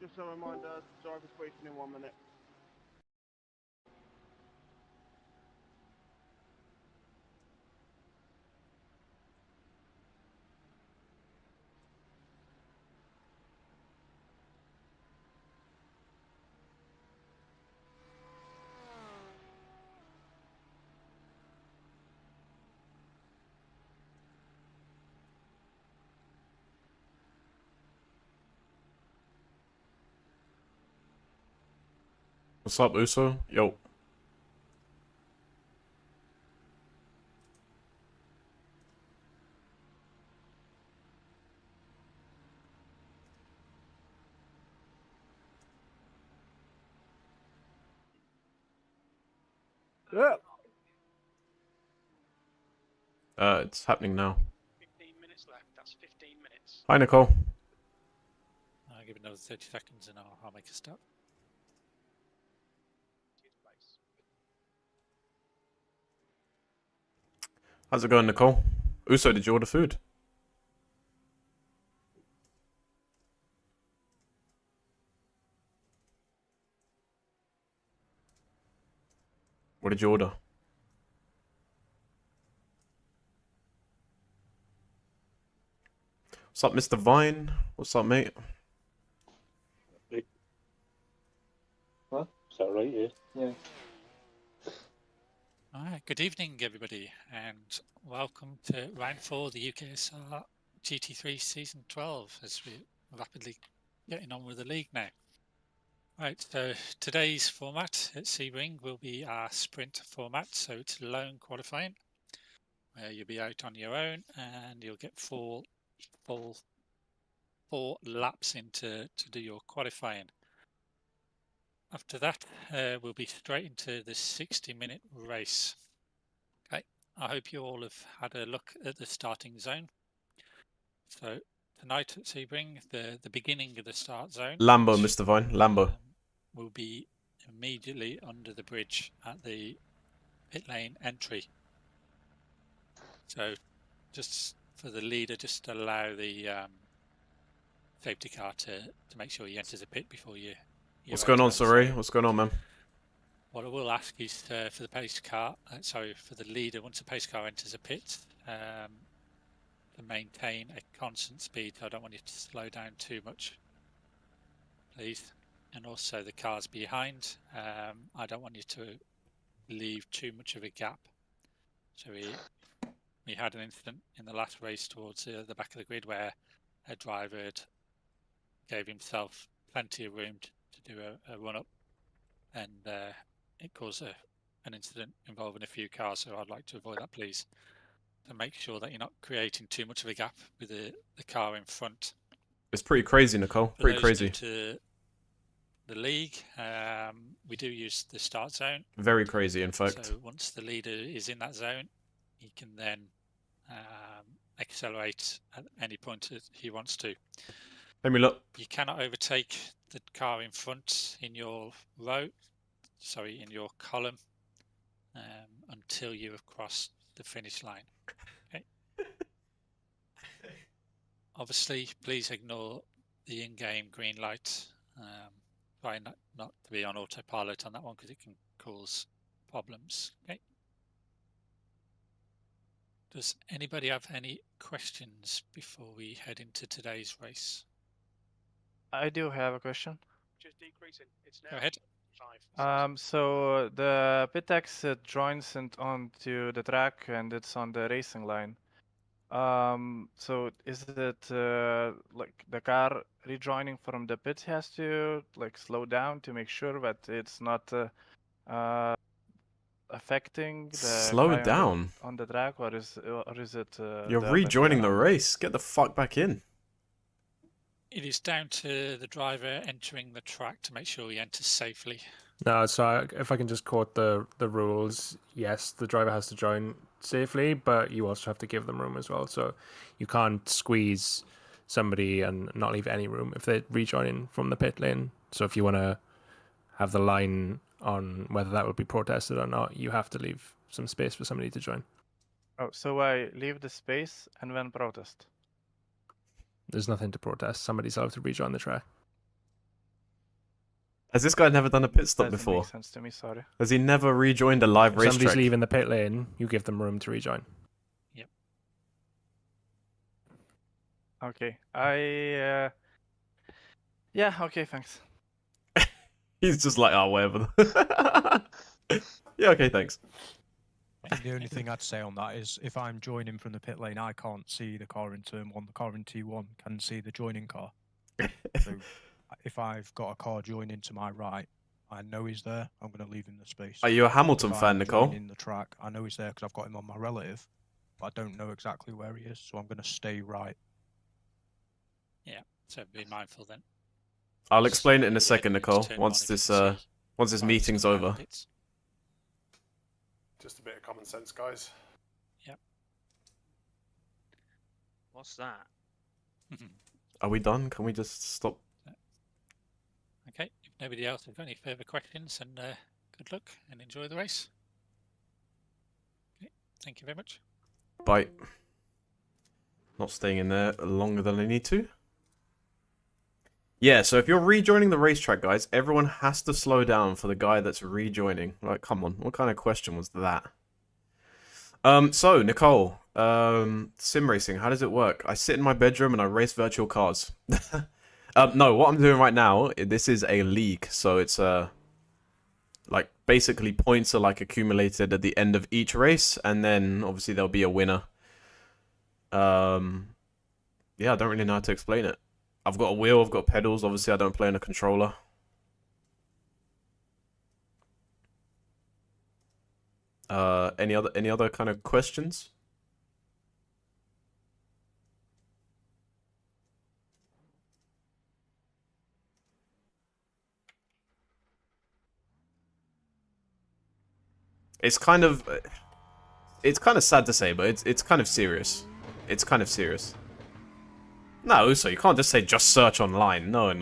Just a reminder, driver's briefing in 1 minute. What's up, Uso? Yo. Yeah. It's happening now. 15 minutes left. That's 15 minutes. Hi, Nicole. I'll give it another 30 seconds and I'll make a stop. How's it going, Nicole? Uso, did you order food? What did you order? What's up, Mr. Vine? What's up, mate? What? Is that right? Yeah. Yeah. Alright, good evening everybody and welcome to round 4 of the UKSR GT3 season 12 as we're rapidly getting on with the league now. Right, so today's format at Sebring will be our sprint format, so it's lone qualifying where you'll be out on your own and you'll get four laps to do your qualifying. After that, we'll be straight into the 60-minute race. Okay, I hope you all have had a look at the starting zone. So tonight at Sebring, the beginning of the start zone. Lambo, Mr. Vine. Lambo. Will be immediately under the bridge at the pit lane entry. So just for the leader, just allow the safety car to make sure he enters the pit before you. What's going on, Saray? What's going on, man? What I will ask is for the pace car, for the leader, once the pace car enters a pit, to maintain a constant speed. I don't want you to slow down too much, please. And also the cars behind, I don't want you to leave too much of a gap. So we had an incident in the last race towards the back of the grid where a driver gave himself plenty of room to do a run up, and it caused an incident involving a few cars. So I'd like to avoid that, please. To make sure that you're not creating too much of a gap with the car in front. It's pretty crazy, Nicole. Pretty crazy. To the league, we do use the start zone. Very crazy, in fact. So once the leader is in that zone, he can then accelerate at any point that he wants to. Let me look. You cannot overtake the car in front in your in your column, until you have crossed the finish line. Okay. Obviously, please ignore the in-game green light. Try not to be on autopilot on that one because it can cause problems. Okay. Does anybody have any questions before we head into today's race? I do have a question. Just decreasing. It's now Go ahead. 5. So the pit joins onto the track and it's on the racing line. So is it like the car rejoining from the pit has to like slow down to make sure that it's not affecting the Slow down on the track, or is it? You're rejoining the race. Get the fuck back in. It is down to the driver entering the track to make sure he enters safely. No, so if I can just quote the rules, yes, the driver has to join safely, but you also have to give them room as well. So you can't squeeze somebody and not leave any room if they're rejoining from the pit lane. So if you want to have the line on whether that would be protested or not, you have to leave some space for somebody to join. Oh, so I leave the space and then protest. There's nothing to protest. Somebody's allowed to rejoin the track. Has this guy never done a pit stop Doesn't before? make sense to me. Sorry. Has he never rejoined a live If somebody's racetrack? leaving the pit lane, you give them room to rejoin. Okay. Yeah. Okay. Thanks. He's just like, oh, whatever. Yeah, okay, thanks. I think the only thing I'd say on that is if I'm joining from the pit lane, I can't see the car in turn 1. The car in T1 can see the joining car. So if I've got a car joining to my right, I know he's there. I'm going to leave him the space. Are you a Hamilton If fan, I'm Nicole? joining the track, I know he's there because I've got him on my relative, but I don't know exactly where he is, so I'm going to stay right. Yeah, so be mindful then. I'll explain it in a Yeah, second, you just Nicole. turn Once on if you this can see once this cars meeting's coming out of over. pits. Just a bit of common sense, guys. What's that? Are we done? Can we just stop? Okay, if nobody else has got any further questions, then good luck and enjoy the race. Okay, thank you very much. Bye. Not staying in there longer than I need to. Yeah, so if you're rejoining the racetrack, guys, everyone has to slow down for the guy that's rejoining. Like, come on, what kind of question was that? So, Nicole, sim racing, how does it work? I sit in my bedroom and I race virtual cars. No, what I'm doing right now, this is a league, so it's like basically points are like accumulated at the end of each race, and then obviously there'll be a winner. Yeah, I don't really know how to explain it. I've got a wheel, I've got pedals. Obviously, I don't play on a controller. Any other kind of questions? It's kind of sad to say, but it's kind of serious. It's kind of serious. No, so you can't just say just search online. No.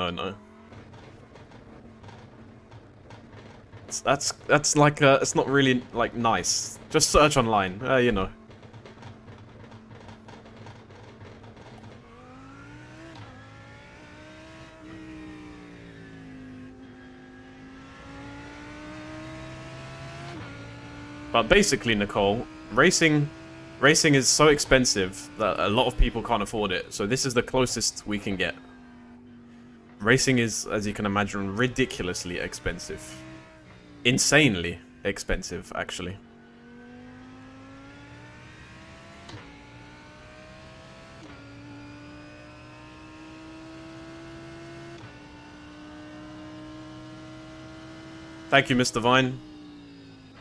That's like it's not really like nice. Just search online. You know. But basically, Nicole, racing is so expensive that a lot of people can't afford it. So this is the closest we can get. Racing is, as you can imagine, ridiculously expensive. Insanely expensive, actually. Thank you, Mr. Vine.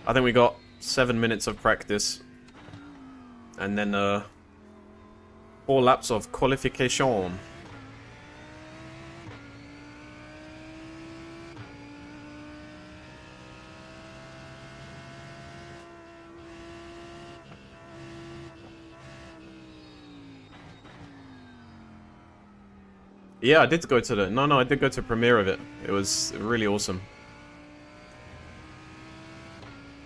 I think we got 7 minutes of practice. And then 4 laps of qualification. Yeah, I did go to the... No, I did go to a premiere of it. It was really awesome.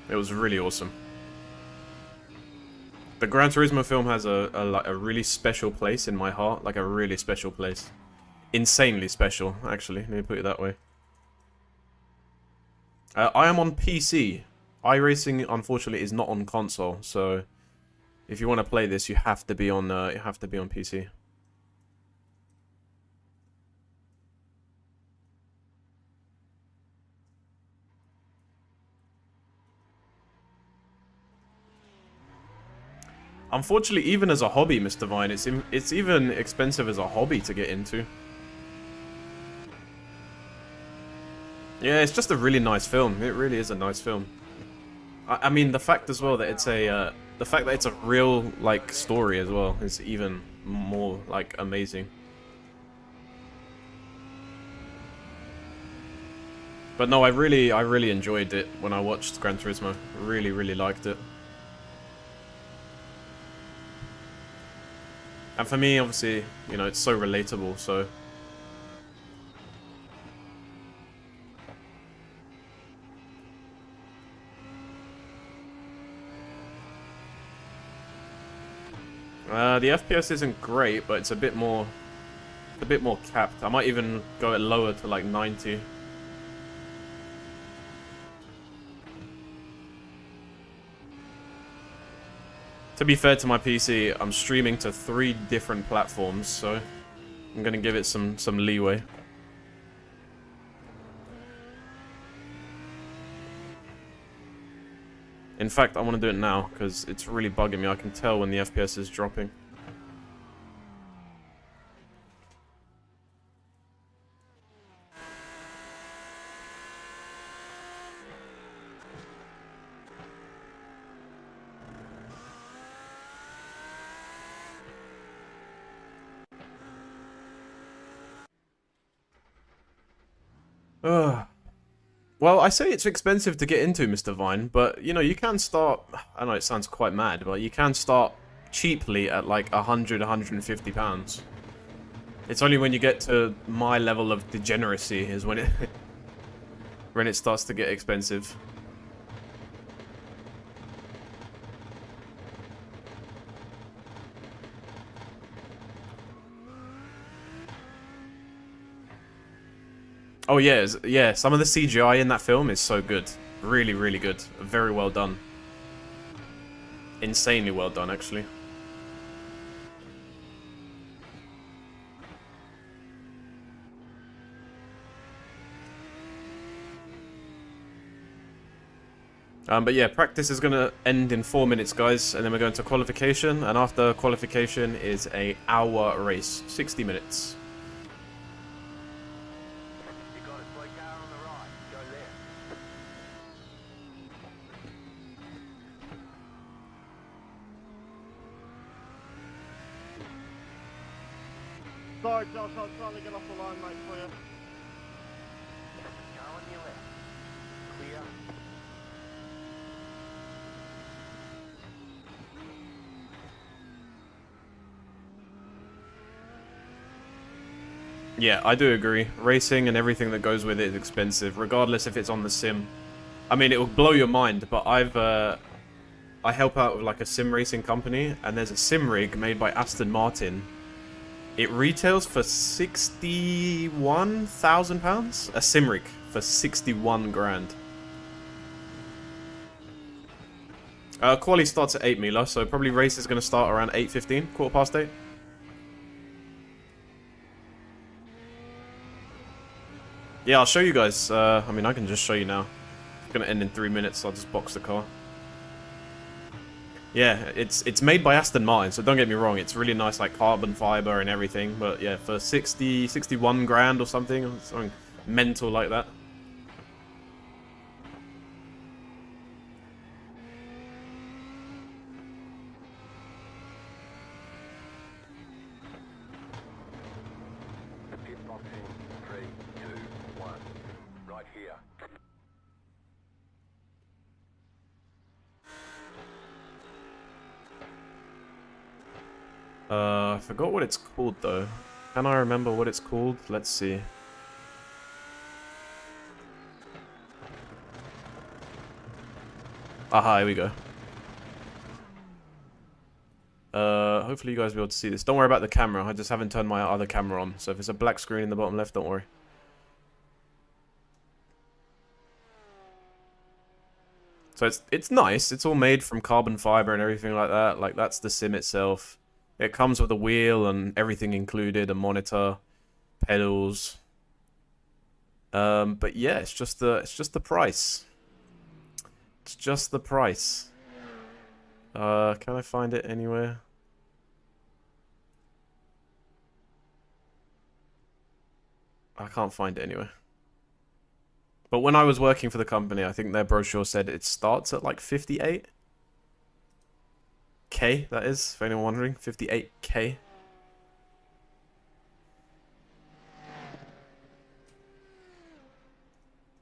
It was really awesome. The Gran Turismo film has a really special place in my heart. Like a really special place. Insanely special, actually. Let me put it that way. I am on PC. iRacing, unfortunately, is not on console. So, if you want to play this, you have to be on PC. Unfortunately, even as a hobby, Mr. Vine, it's even expensive as a hobby to get into. Yeah, it's just a really nice film. It really is a nice film. I mean, the fact as well that it's a real like story as well is even more like amazing. But no, I really enjoyed it when I watched Gran Turismo. Really liked it. And for me, obviously, you know, it's so relatable, so... The FPS isn't great, but it's a bit more capped. I might even go it lower to like 90. To be fair to my PC, I'm streaming to 3 different platforms, so I'm gonna give it some leeway. In fact, I want to do it now, because it's really bugging me. I can tell when the FPS is dropping. Well, I say it's expensive to get into, Mr. Vine, but, you know, you can start... I know it sounds quite mad, but you can start cheaply at, like, £100, £150. It's only when you get to my level of degeneracy is when it... when it starts to get expensive. Oh yeah, yeah, some of the CGI in that film is so good. Really, really good. Very well done. Insanely well done, actually. But yeah, practice is going to end in 4 minutes, guys, and then we're going to qualification, and after qualification is a hour race, 60 minutes. Sorry, Josh, I was trying to get off the line, mate, for you. Go on your left. Clear. Yeah, I do agree. Racing and everything that goes with it is expensive, regardless if it's on the sim. I mean, it will blow your mind, but I help out with like a sim racing company, and there's a sim rig made by Aston Martin. It retails for £61,000? A sim rig for 61 grand. Quali starts at 8, Mila, so probably race is going to start around 8:15, 8:15. Yeah, I'll show you guys. I mean, I can just show you now. It's going to end in 3 minutes, so I'll just box the car. Yeah, it's made by Aston Martin, so don't get me wrong, it's really nice, like carbon fiber and everything, but yeah, for 61 grand or something mental like that. Pit box in 3, 2, 1. Right here. I forgot what it's called though. Can I remember what it's called? Let's see. Aha, here we go. Hopefully you guys will be able to see this. Don't worry about the camera, I just haven't turned my other camera on. So if it's a black screen in the bottom left, don't worry. So it's nice, it's all made from carbon fiber and everything like that. Like, that's the sim itself. It comes with a wheel and everything included, a monitor, pedals. But yeah, it's just the price. It's just the price. Can I find it anywhere? I can't find it anywhere. But when I was working for the company, I think their brochure said it starts at like 58K, that is, if anyone wondering, 58K.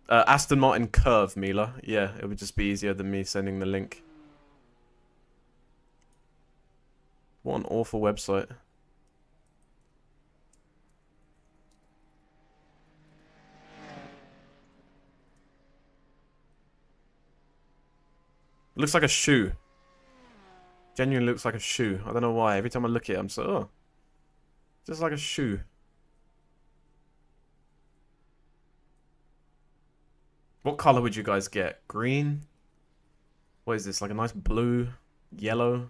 Aston Martin Curve, Mila. Yeah, it would just be easier than me sending the link. What an awful website. It looks like a shoe. Genuinely looks like a shoe. I don't know why. Every time I look at it, I'm so, oh. Just like a shoe. What color would you guys get? Green? What is this? Like a nice blue? Yellow?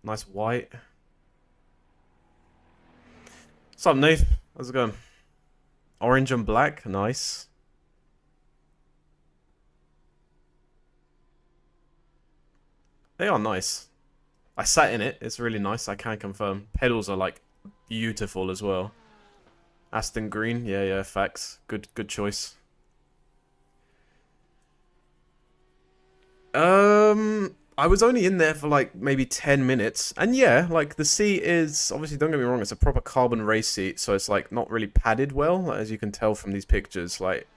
Nice white. What's up, Nath? How's it going? Orange and black. Nice. They are nice. I sat in it. It's really nice. I can confirm. Pedals are like beautiful as well. Aston Green. Yeah, facts. Good choice. I was only in there for like maybe 10 minutes. And yeah, like the seat is, obviously don't get me wrong, it's a proper carbon race seat. So it's like not really padded well, as you can tell from these pictures. Like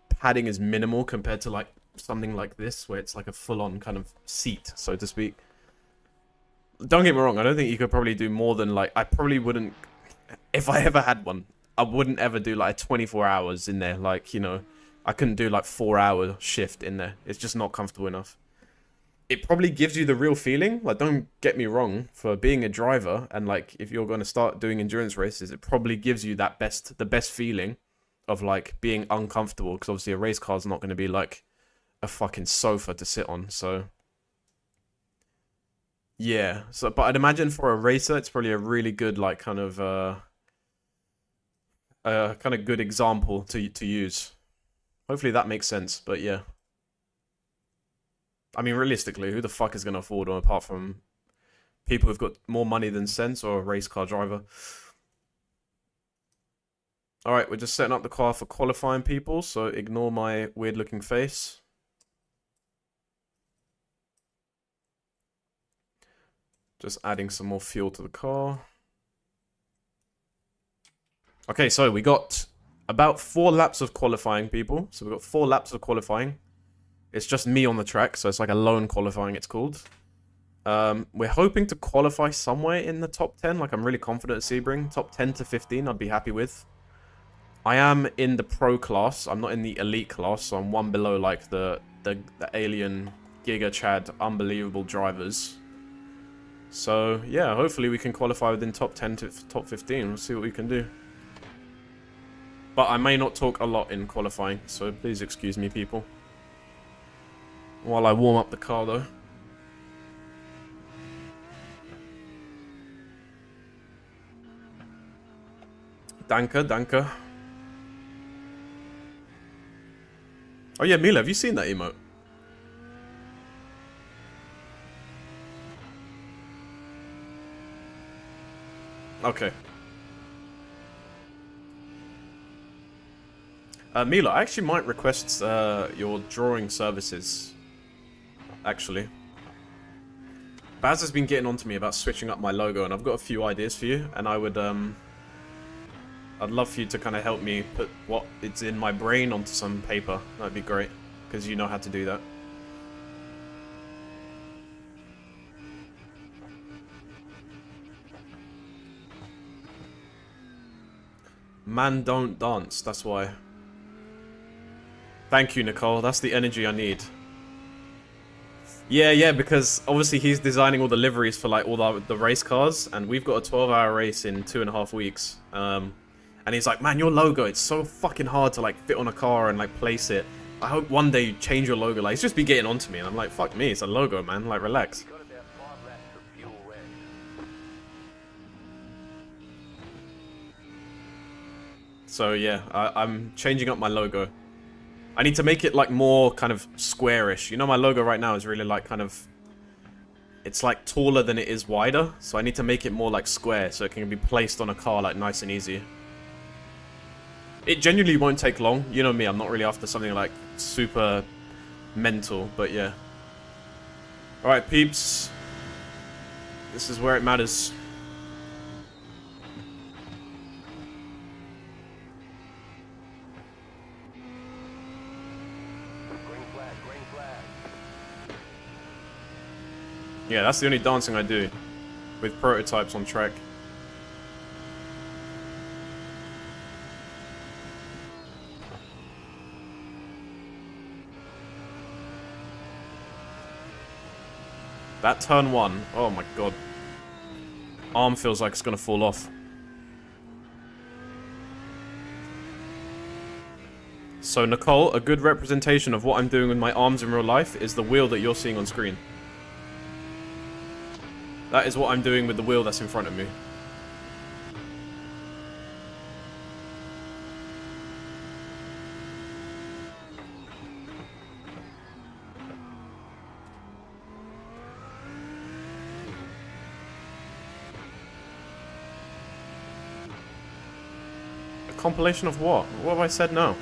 padding is minimal compared to like something like this, where it's like a full-on kind of seat, so to speak. Don't get me wrong, I don't think you could probably do more than like, I probably wouldn't, if I ever had one, I wouldn't ever do like 24 hours in there. Like, you know, I couldn't do like 4-hour shift in there. It's just not comfortable enough. It probably gives you the real feeling. Like, don't get me wrong, for being a driver and like if you're going to start doing endurance races, it probably gives you that the best feeling of like being uncomfortable, because obviously a race car is not going to be like a fucking sofa to sit on. So yeah, so but I'd imagine for a racer it's probably a really good like kind of good example to use. Hopefully that makes sense. But yeah, I mean, realistically, who the fuck is going to afford one apart from people who've got more money than sense, or a race car driver? Alright, we're just setting up the car for qualifying people, so ignore my weird looking face. Just adding some more fuel to the car. Okay, so we got about 4 laps of qualifying, people. So we've got 4 laps of qualifying. It's just me on the track, so it's like a lone qualifying, it's called. We're hoping to qualify somewhere in the top 10. Like, I'm really confident at Sebring. Top 10 to 15, I'd be happy with. I am in the pro class. I'm not in the elite class, so I'm one below, like, the alien Giga Chad unbelievable drivers. So, yeah, hopefully we can qualify within top 10 to top 15. We'll see what we can do. But I may not talk a lot in qualifying, so please excuse me, people. While I warm up the car, though. Danke. Oh yeah, Mila, have you seen that emote? Okay. Mila, I actually might request your drawing services. Actually. Baz has been getting on to me about switching up my logo, and I've got a few ideas for you, and I would, I'd love for you to kind of help me put what it's in my brain onto some paper. That'd be great, because you know how to do that. Man don't dance, that's why. Thank you, Nicole. That's the energy I need. Yeah, because obviously he's designing all the liveries for like all the race cars, and we've got a 12-hour race in 2.5 weeks. And he's like, man, your logo, it's so fucking hard to like fit on a car and like place it. I hope one day you change your logo. Like, he's just be getting onto me, and I'm like, fuck me, it's a logo, man. Like, relax. So yeah, I'm changing up my logo. I need to make it like more kind of squarish. You know, my logo right now is really like kind of, it's like taller than it is wider. So I need to make it more like square so it can be placed on a car like nice and easy. It genuinely won't take long. You know me, I'm not really after something like super mental, but yeah. Alright, peeps. This is where it matters. Yeah, that's the only dancing I do with prototypes on track. That turn 1, oh my god. Arm feels like it's gonna fall off. So Nicole, a good representation of what I'm doing with my arms in real life is the wheel that you're seeing on screen. That is what I'm doing with the wheel that's in front of me. A compilation of what? What have I said now?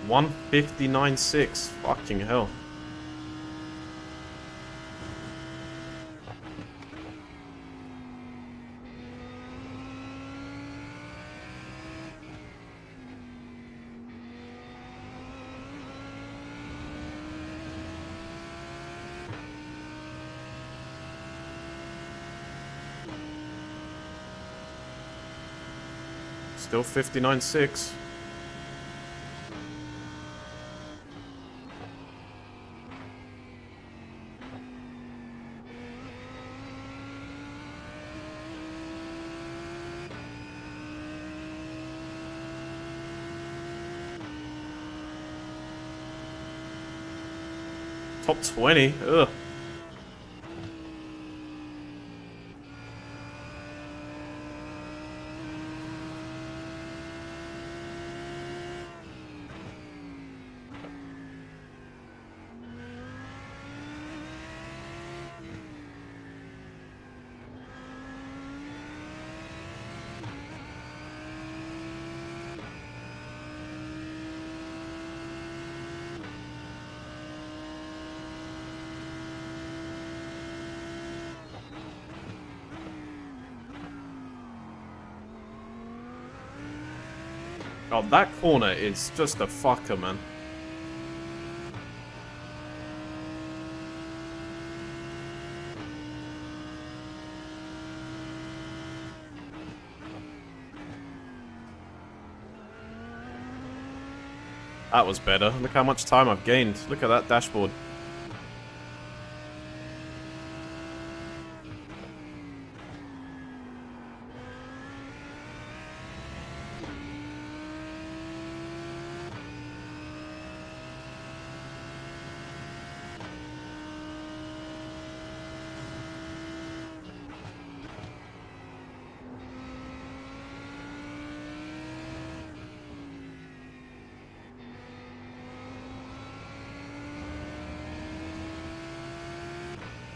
$159.6. Fucking hell. Still 59.6. Top 20? Ugh. Oh, that corner is just a fucker, man. That was better. Look how much time I've gained. Look at that dashboard.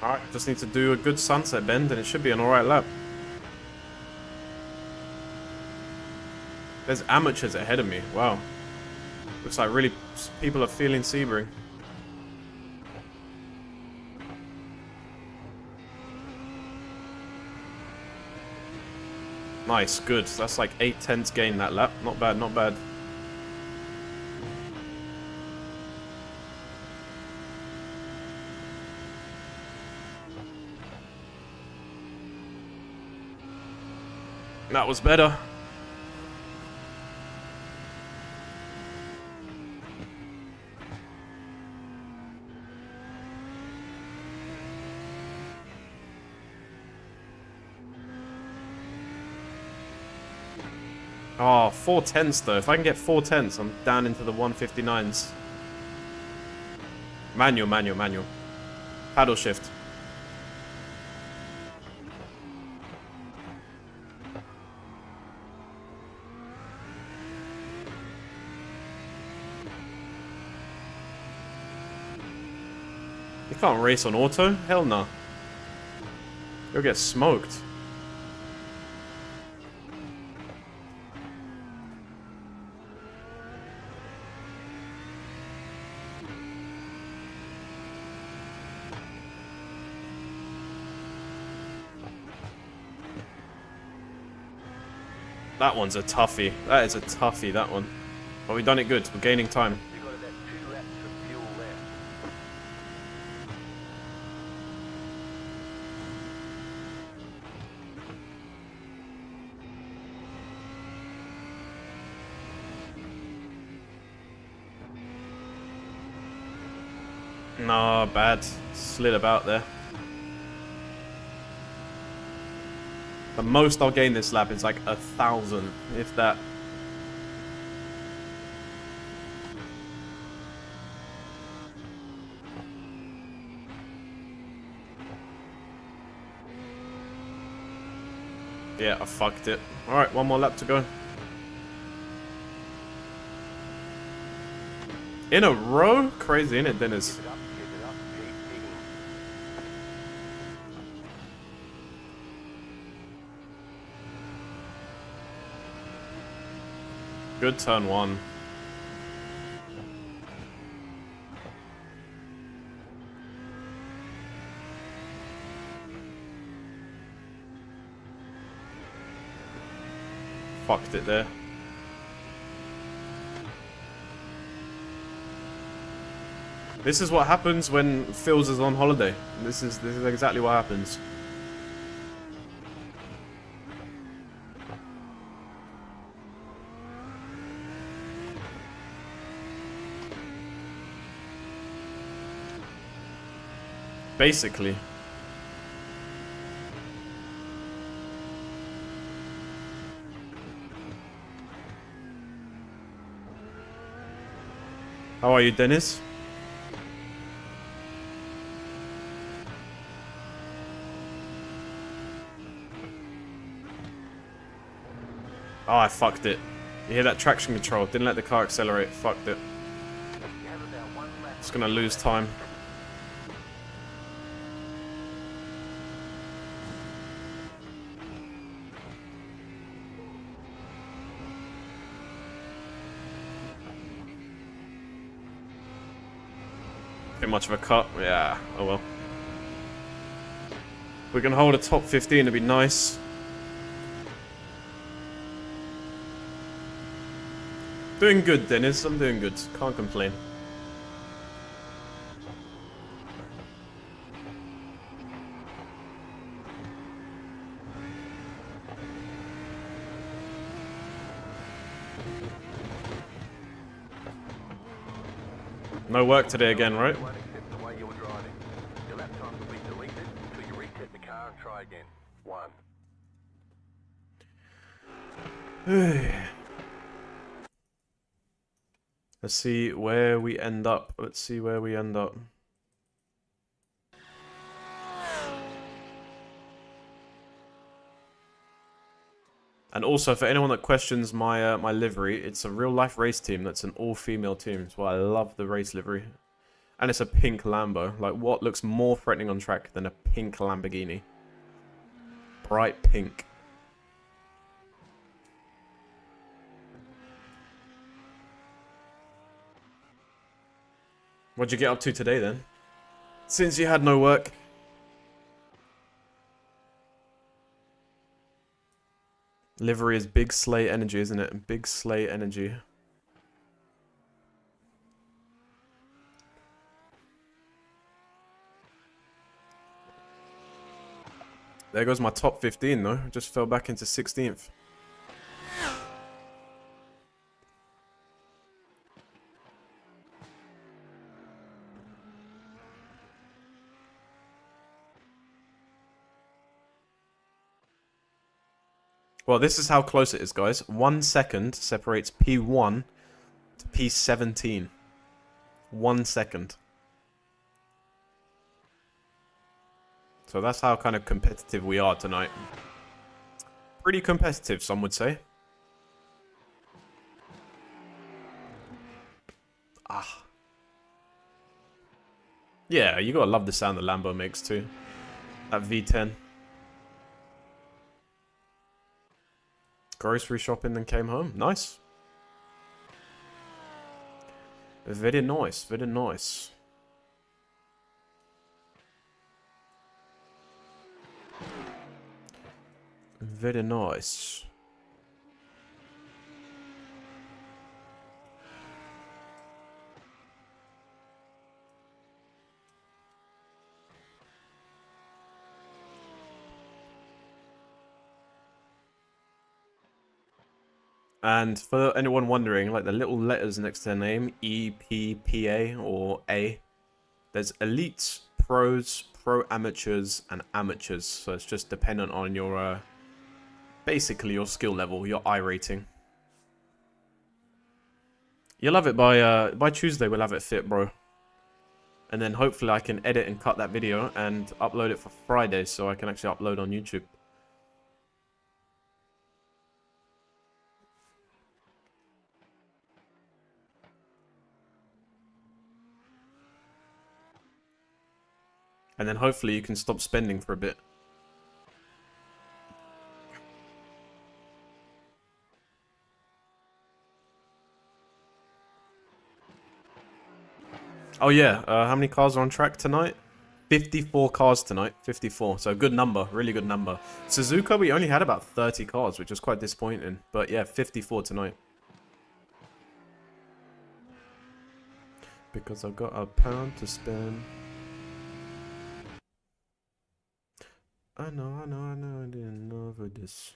Alright, just need to do a good sunset bend and it should be an alright lap. There's amateurs ahead of me. Wow. Looks like really people are feeling Sebring. Nice, good. That's like 8/10 gain that lap. Not bad, not bad. That was better. Oh, 4/10 though. If I can get 4/10, I'm down into the 159s. Manual, manual, manual. Paddle shift. You can't race on auto? Hell no. You'll get smoked. That one's a toughie. That is a toughie, that one. But we've done it good. We're gaining time. You got about 2 laps of fuel left. No, bad. Slid about there. The most I'll gain this lap is like 1,000, if that. Yeah, I fucked it. Alright, one more lap to go. In a row? Crazy, innit, Dennis? Keep it up, keep digging. Good turn one. Fucked it there. This is what happens when Phils is on holiday. This is exactly what happens. Basically. How are you, Dennis? Oh, I fucked it. You hear that traction control? Didn't let the car accelerate. Fucked it. You have about 1 lap. Just gonna lose time. Bit much of a cut. Yeah, oh well. If we can hold a top 15, it'd be nice. Doing good, Dennis. I'm doing good. Can't complain. No work today again, right? Won't accept the way you were driving. Your lap times will be deleted until you reset the car and try again. 1. Let's see where we end up. Let's see where we end up. And also, for anyone that questions my my livery, it's a real-life race team. That's an all-female team. That's why I love the race livery. And it's a pink Lambo. Like, what looks more threatening on track than a pink Lamborghini? Bright pink. What'd you get up to today, then? Since you had no work. Livery is big sleigh energy, isn't it? Big sleigh energy. There goes my top 15, though. Just fell back into 16th. Well, this is how close it is, guys. 1 second separates P1 to P17. 1 second. So that's how kind of competitive we are tonight. Pretty competitive, some would say. Ah. Yeah, you gotta love the sound the Lambo makes too. That V10. Grocery shopping, then came home. Nice. Very nice, very nice. Very nice. And for anyone wondering, like the little letters next to their name, E, P, P, A, or A, There's elites, pros, pro amateurs, and amateurs. So it's just dependent on your, basically your skill level, your I rating. You'll have it by Tuesday. We'll have it fit, bro. And then hopefully I can edit and cut that video and upload it for Friday, so I can actually upload on YouTube. And then hopefully you can stop spending for a bit. Oh yeah, how many cars are on track tonight? 54 cars tonight, 54. So good number, really good number. Suzuka, we only had about 30 cars, which was quite disappointing. But yeah, 54 tonight. Because I've got a pound to spend. I know, I didn't know for this.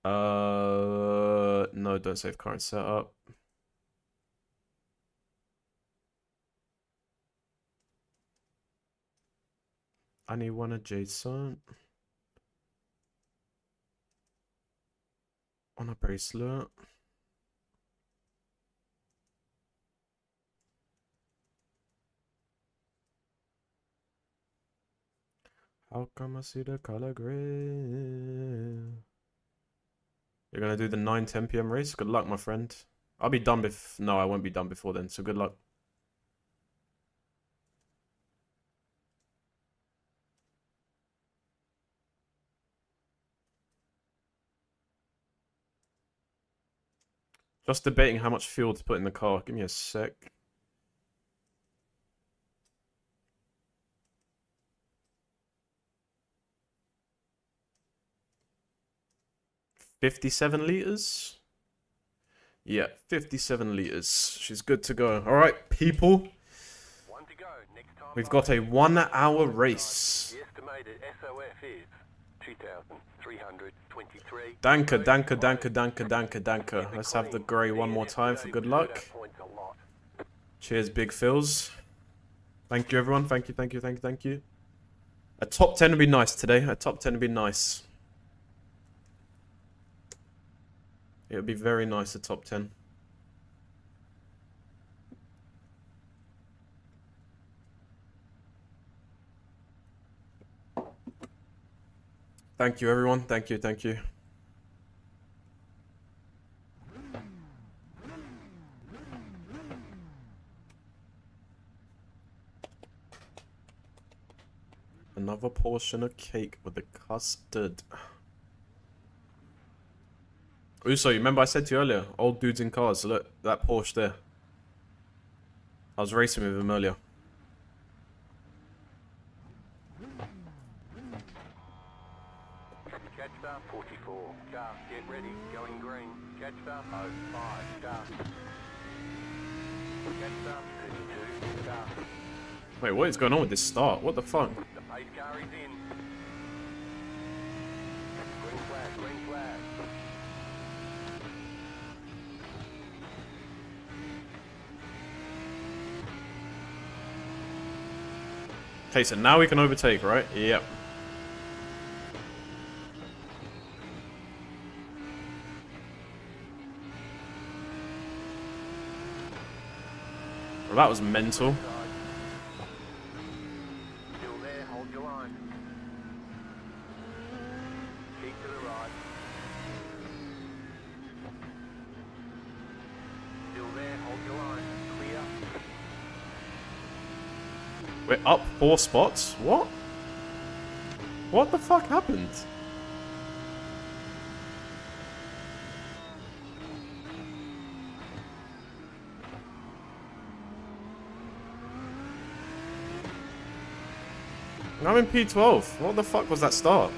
No, don't save current setup. I need one adjacent. On a bracelet. How come I see the color gray? You're gonna do the 9-10 PM race? Good luck, my friend. I'll be done no, I won't be done before then, so good luck. Just debating how much fuel to put in the car. Give me a sec. $57 liters? Yeah, 57 liters. She's good to go. All right, people. We've got a 1 hour race. The estimated SOF is 2,323. Danke. Let's have the grey one more time for good luck. Cheers, Big Phils. Thank you, everyone. Thank you. A top 10 would be nice today. A top 10 would be nice. It would be very nice, a top 10. Thank you, everyone. Thank you. Another portion of cake with the custard. Uso, you remember I said to you earlier, old dudes in cars. Look, that Porsche there. I was racing with him earlier. Catch star 44. Car, get ready. Going green. Catch star 05. Car. Catch star 32. Car. Wait, what is going on with this start? What the fuck? The pace car is in. Green flag. Okay, so now we can overtake, right? Yep. Well, that was mental. Still there, hold your line. Keep to the right. Still there, hold your line. Clear. We're up 4 spots? What? What the fuck happened? I'm in P12. What the fuck was that start?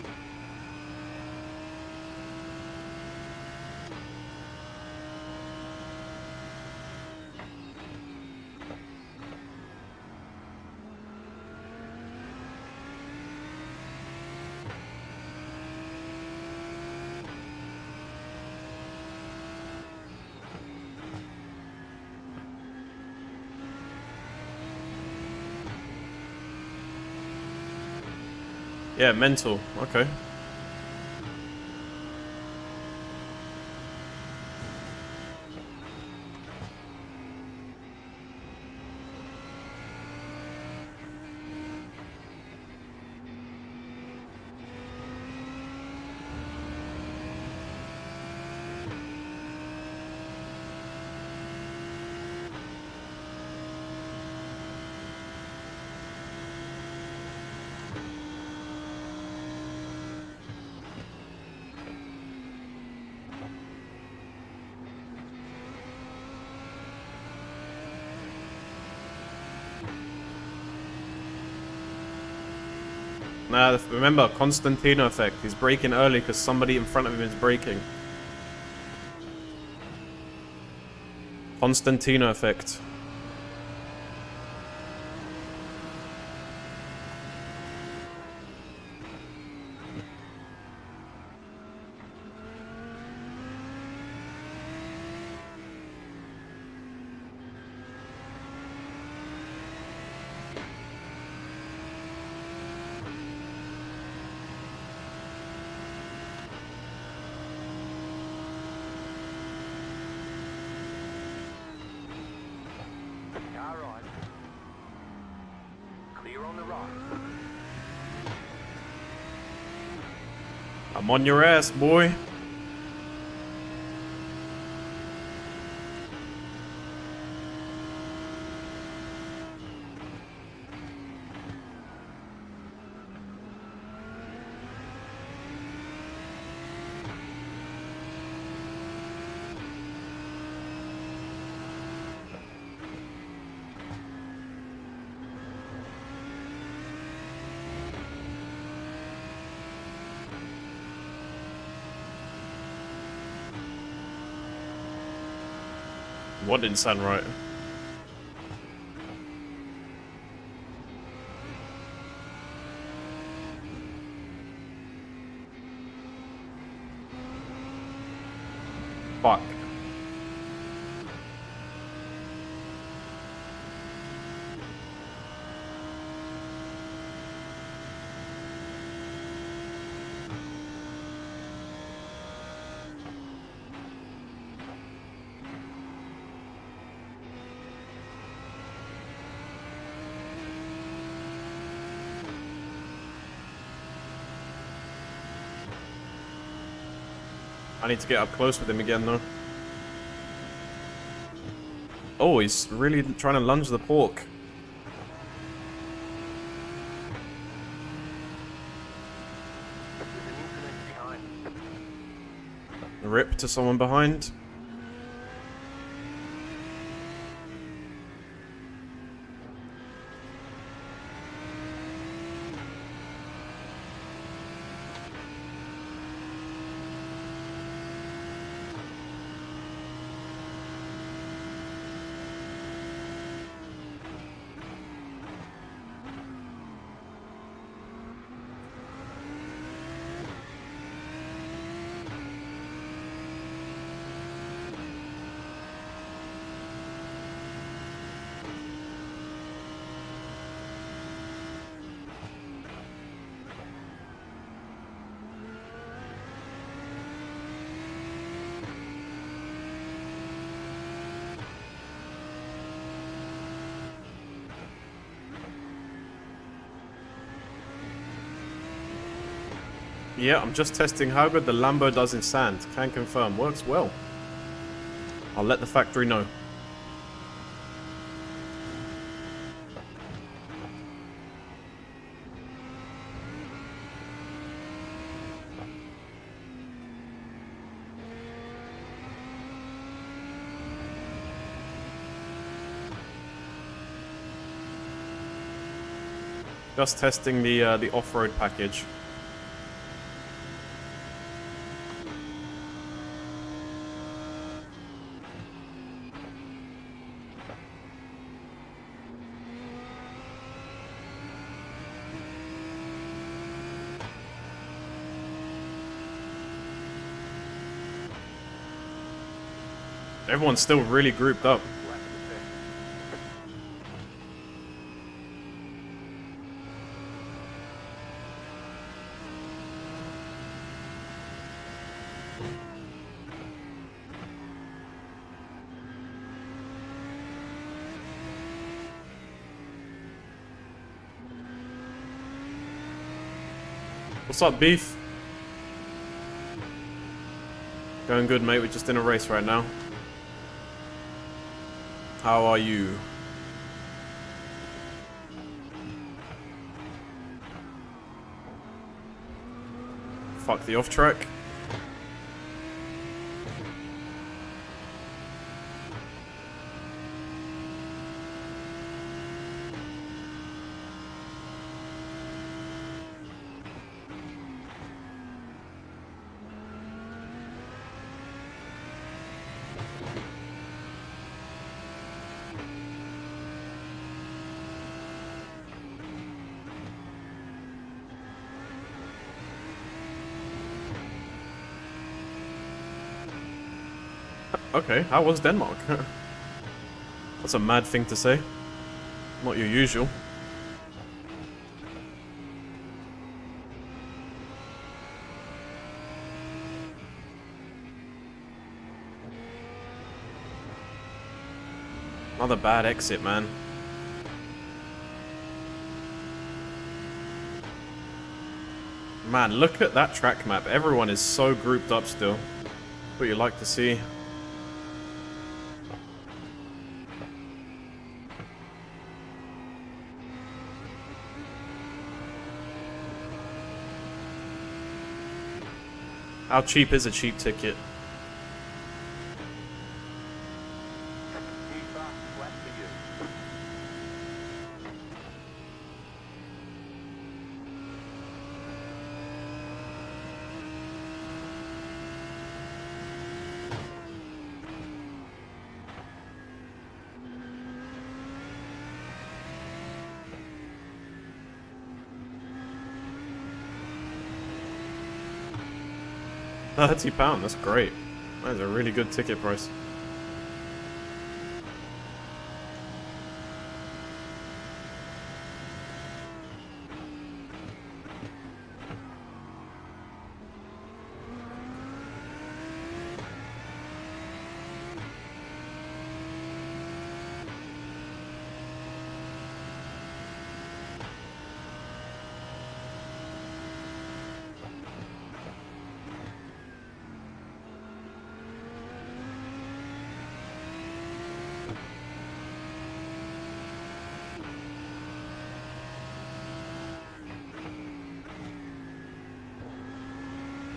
Yeah, mental. Okay. Nah, remember, Constantino effect. He's braking early because somebody in front of him is braking. Constantino effect. Car right. Clear on the right. I'm on your ass, boy. What didn't sound right? Fuck. I need to get up close with him again, though. Oh, he's really trying to lunge the pork. There's an incident behind. Rip to someone behind. Yeah, I'm just testing how good the Lambo does in sand. Can confirm. Works well. I'll let the factory know. Just testing the off-road package. Everyone's still really grouped up. Left of the pit. What's up, Beef? Going good, mate. We're just in a race right now. How are you? Fuck the off track. Okay, how was Denmark? That's a mad thing to say. Not your usual. Another bad exit, man. Man, look at that track map. Everyone is so grouped up still. What you like to see. How cheap is a cheap ticket? £30, that's great. That is a really good ticket price.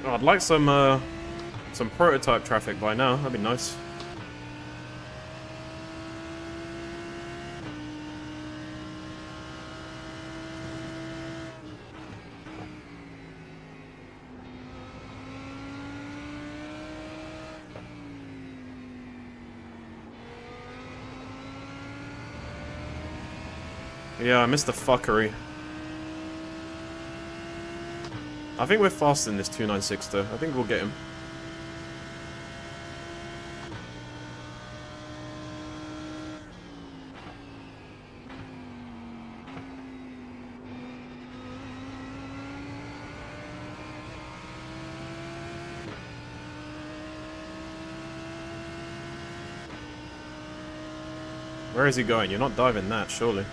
Oh, I'd like some prototype traffic by now. That'd be nice. Yeah, I missed the fuckery. I think we're faster than this 296 though. I think we'll get him. Where is he going? You're not diving that, surely.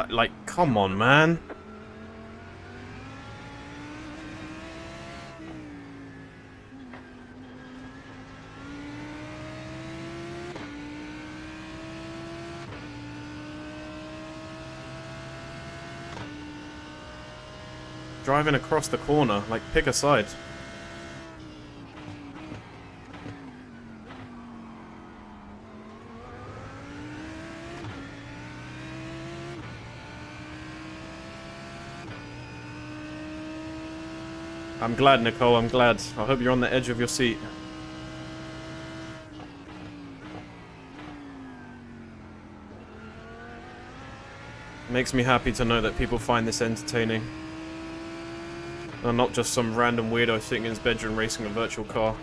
Like, come on, man. Driving across the corner, like, pick a side. I'm glad, Nicole, I'm glad. I hope you're on the edge of your seat. Makes me happy to know that people find this entertaining. And not just some random weirdo sitting in his bedroom racing a virtual car.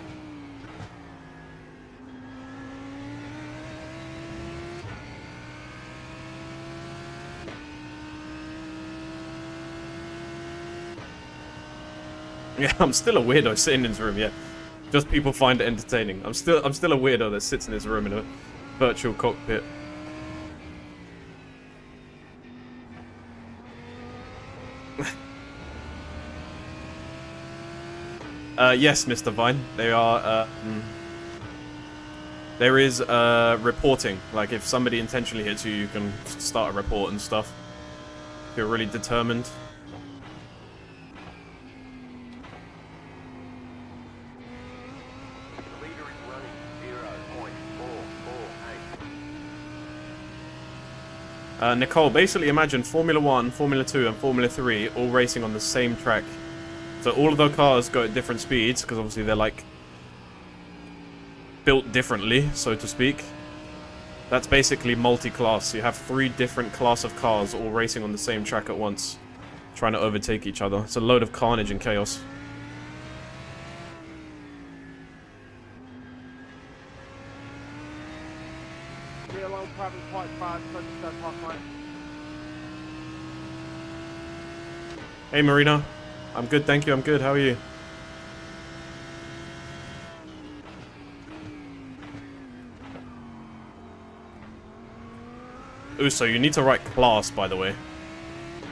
Yeah, I'm still a weirdo sitting in this room, yeah. Just people find it entertaining. I'm still a weirdo that sits in this room in a virtual cockpit. Yes, Mr. Vine. They are, there is, reporting. Like, if somebody intentionally hits you, you can start a report and stuff. If you're really determined. The leader is running 0.448. Nicole, basically imagine Formula 1, Formula 2, and Formula 3 all racing on the same track. So all of the cars go at different speeds, because obviously they're, like, built differently, so to speak. That's basically multi-class. You have 3 different class of cars all racing on the same track at once, trying to overtake each other. It's a load of carnage and chaos. Be alone, traveling quite fast, so just don't talk much. Hey, Marina. I'm good, thank you. I'm good. How are you? Uso, you need to write class, by the way.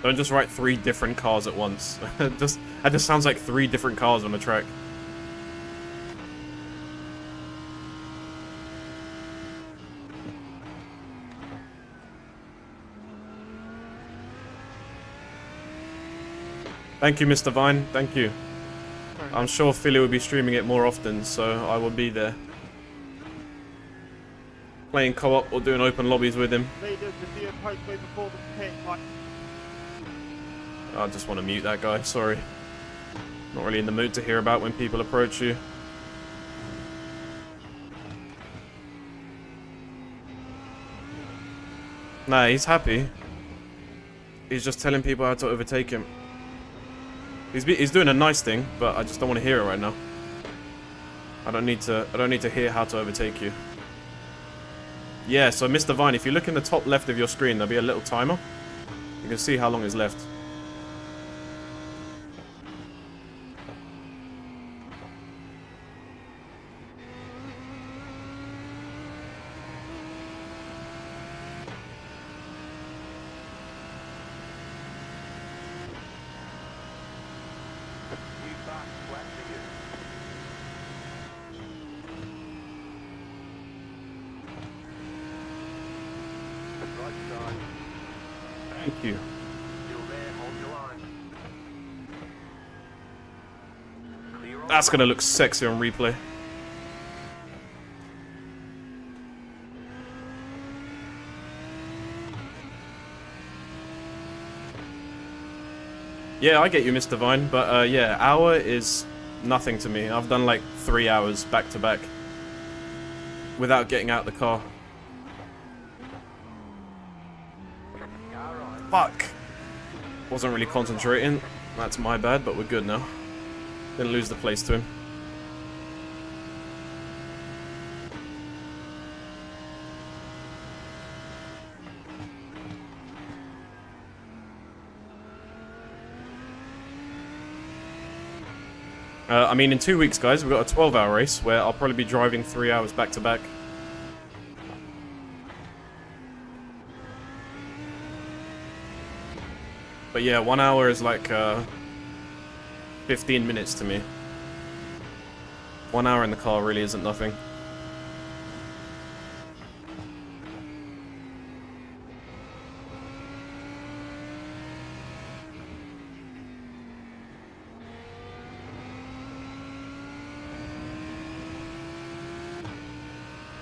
Don't just write 3 different cars at once. That just sounds like 3 different cars on the track. Thank you, Mr. Vine. Thank you. I'm sure Philly will be streaming it more often, so I will be there. Playing co-op or doing open lobbies with him. Leaders, if you approach me before the pit, like, I just want to mute that guy, sorry. Not really in the mood to hear about when people approach you. Nah, he's happy. He's just telling people how to overtake him. He's doing a nice thing, but I just don't want to hear it right now. I don't need to hear how to overtake you. Yeah, so Mr. Vine, if you look in the top left of your screen, there'll be a little timer. You can see how long is left. Thank you. That's gonna look sexy on replay. Yeah, I get you, Mr. Vine, but yeah, hour is nothing to me. I've done like 3 hours back to back without getting out of the car. Fuck! Wasn't really concentrating. That's my bad, but we're good now. Didn't lose the place to him. I mean, in 2 weeks, guys, we've got a 12-hour race where I'll probably be driving 3 hours back to back. But yeah, 1 hour is like 15 minutes to me. 1 hour in the car really isn't nothing.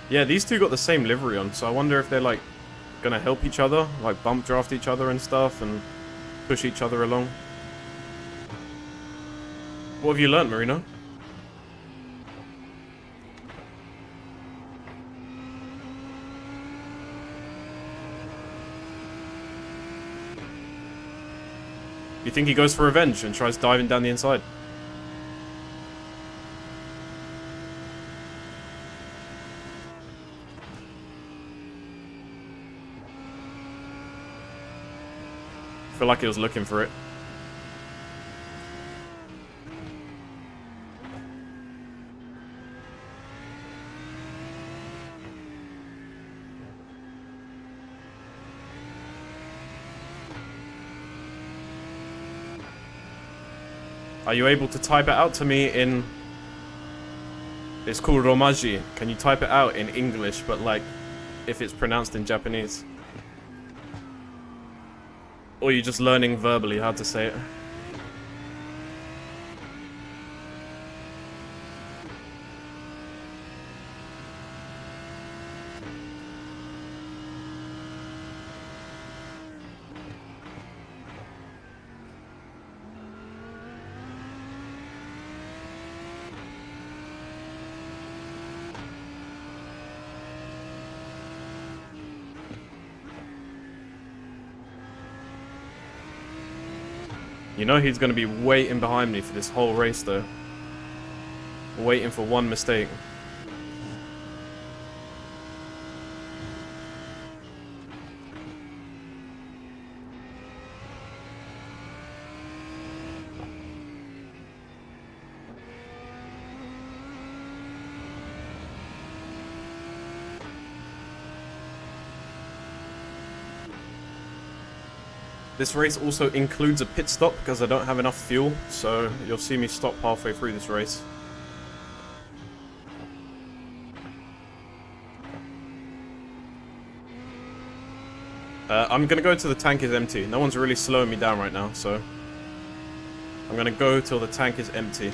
Yeah, these two got the same livery on, so I wonder if they're like gonna help each other, like bump draft each other and stuff, and push each other along. What have you learnt, Marino? You think he goes for revenge and tries diving down the inside? I feel like he was looking for it. Are you able to type it out to me in... It's called Romaji. Can you type it out in English, but like, if it's pronounced in Japanese? Or are you just learning verbally how to say it? You know he's going to be waiting behind me for this whole race, though. Waiting for one mistake. This race also includes a pit stop because I don't have enough fuel, so you'll see me stop halfway through this race. I'm gonna go till the tank is empty. No one's really slowing me down right now, so I'm gonna go till the tank is empty.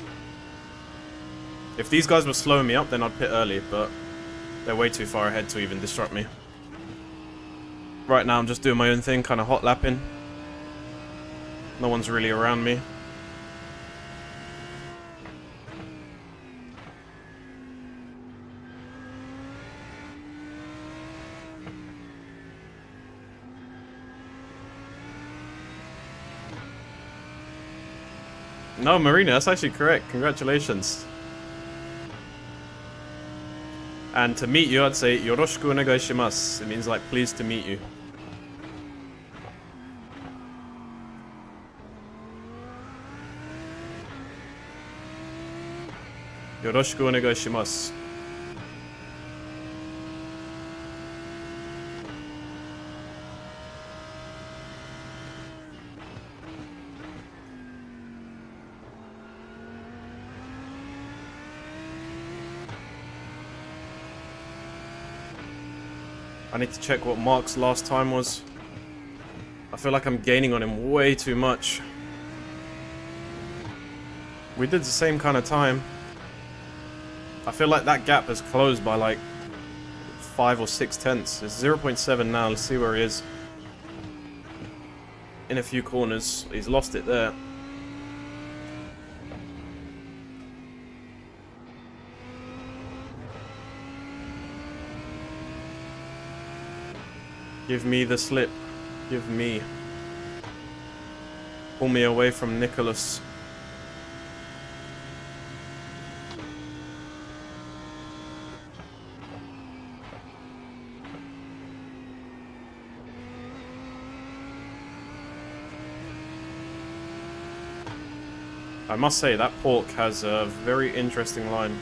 If these guys were slowing me up, then I'd pit early, but they're way too far ahead to even disrupt me. Right now I'm just doing my own thing, kind of hot lapping. No one's really around me. No, Marina, that's actually correct. Congratulations. And to meet you, I'd say Yoroshiku onegai shimasu. It means like pleased to meet you. Yoroshiku onegai shimasu. I need to check what Mark's last time was. I feel like I'm gaining on him way too much. We did the same kind of time. I feel like that gap has closed by like 5 or 6 tenths. It's 0.7 now. Let's see where he is. In a few corners. He's lost it there. Give me the slip. Give me. Pull me away from Nicholas. I must say, that pork has a very interesting line.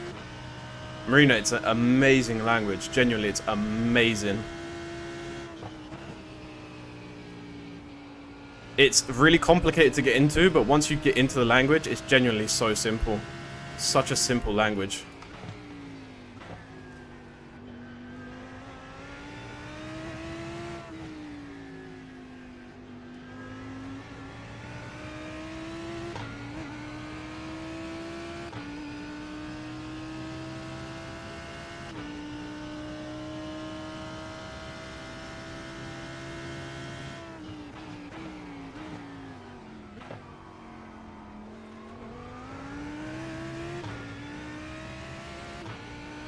Marina, it's an amazing language. Genuinely, it's amazing. It's really complicated to get into, but once you get into the language, it's genuinely so simple. Such a simple language.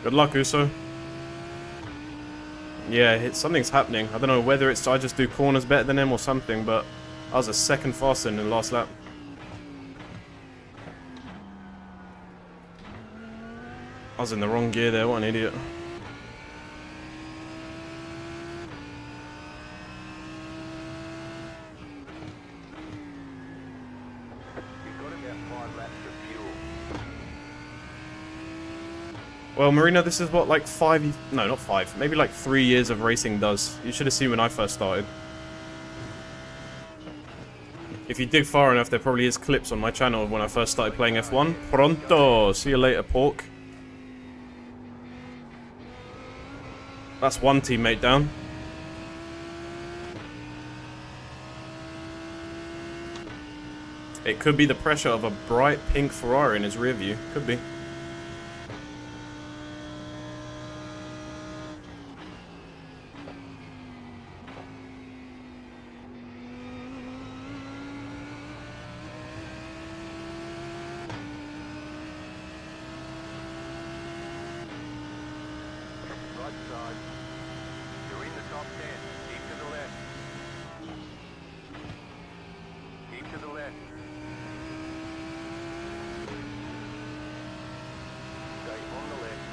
Good luck, Uso. Yeah, something's happening. I don't know whether it's I just do corners better than him or something, but I was a second faster in the last lap. I was in the wrong gear there, what an idiot. Well, Marina, this is what, like 5... No, not 5. Maybe like 3 years of racing does. You should have seen when I first started. If you dig far enough, there probably is clips on my channel of when I first started playing F1. Pronto! See you later, Pork. That's one teammate down. It could be the pressure of a bright pink Ferrari in his rear view. Could be. Right side. You're in the top 10. Keep to the left. Keep to the left. Stay on the left.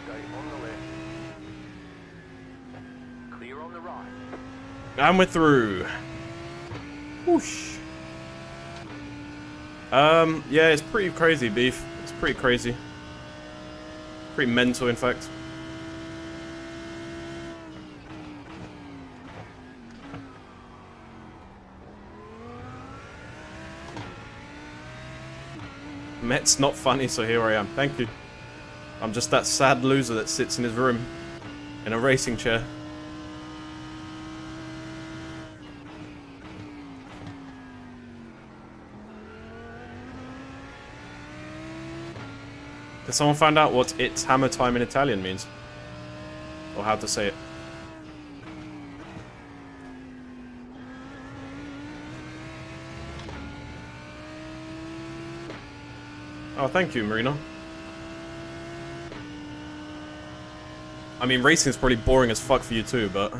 Stay on the left. Clear on the right. And we're through. Whoosh. Yeah, it's pretty crazy, Beef. It's pretty crazy. Pretty mental, in fact. Met's not funny, so here I am. Thank you. I'm just that sad loser that sits in his room in a racing chair. Did someone find out what "it's hammer time" in Italian means? Or how to say it? Oh, thank you, Marino. I mean, racing's probably boring as fuck for you too, but...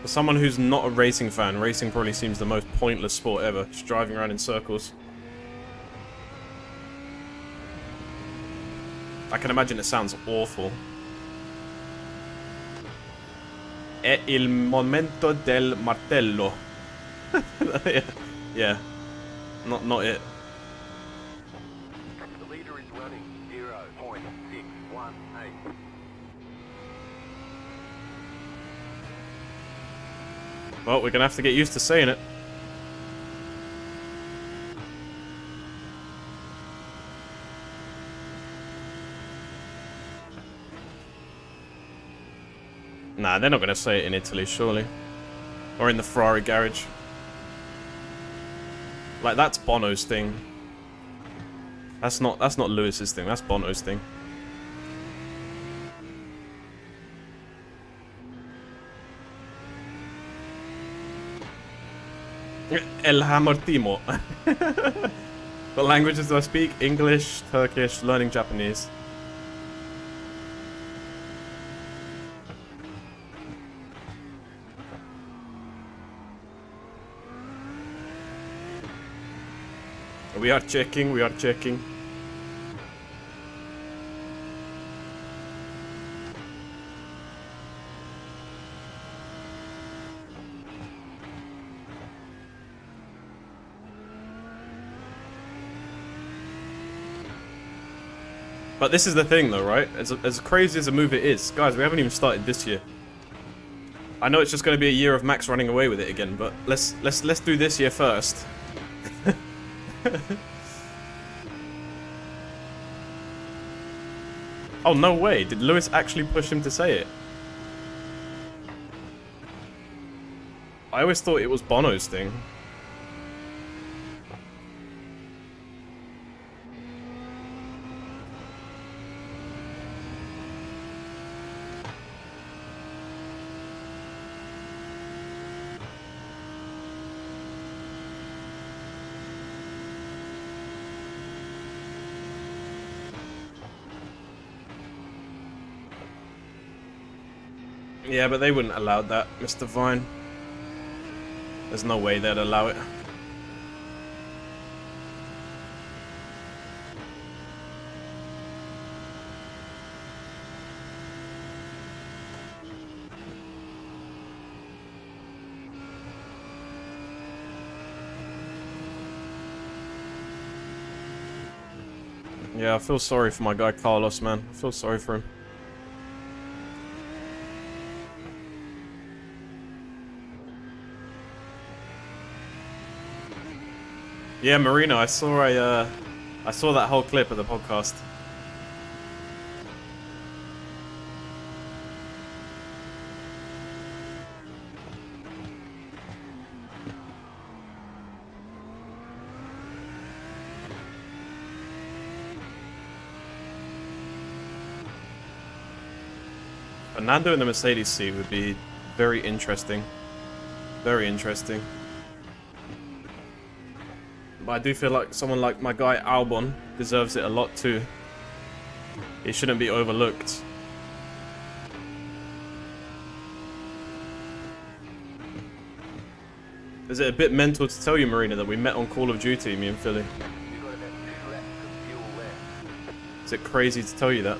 For someone who's not a racing fan, racing probably seems the most pointless sport ever. Just driving around in circles. I can imagine it sounds awful. È il momento del martello. Yeah. Not it. The leader is running 0.618. Well, we're gonna have to get used to saying it. Nah, they're not gonna say it in Italy, surely. Or in the Ferrari garage. Like, that's Bono's thing. That's not Lewis's thing, that's Bono's thing. El Hammertimo. What languages do I speak? English, Turkish, learning Japanese. We are checking, we are checking. But this is the thing though, right? As crazy as a move it is, guys, we haven't even started this year. I know it's just going to be a year of Max running away with it again, but let's do this year first. Oh, no way. Did Lewis actually push him to say it? I always thought it was Bono's thing. Yeah, but they wouldn't allow that, Mr. Vine. There's no way they'd allow it. Yeah, I feel sorry for my guy Carlos, man. I feel sorry for him. Yeah, Marino, I saw that whole clip of the podcast. Fernando in the Mercedes seat would be very interesting. Very interesting. But I do feel like someone like my guy Albon deserves it a lot too. He shouldn't be overlooked. Is it a bit mental to tell you, Marina, that we met on Call of Duty, me and Philly? You've got about 2 laps of fuel left. Is it crazy to tell you that?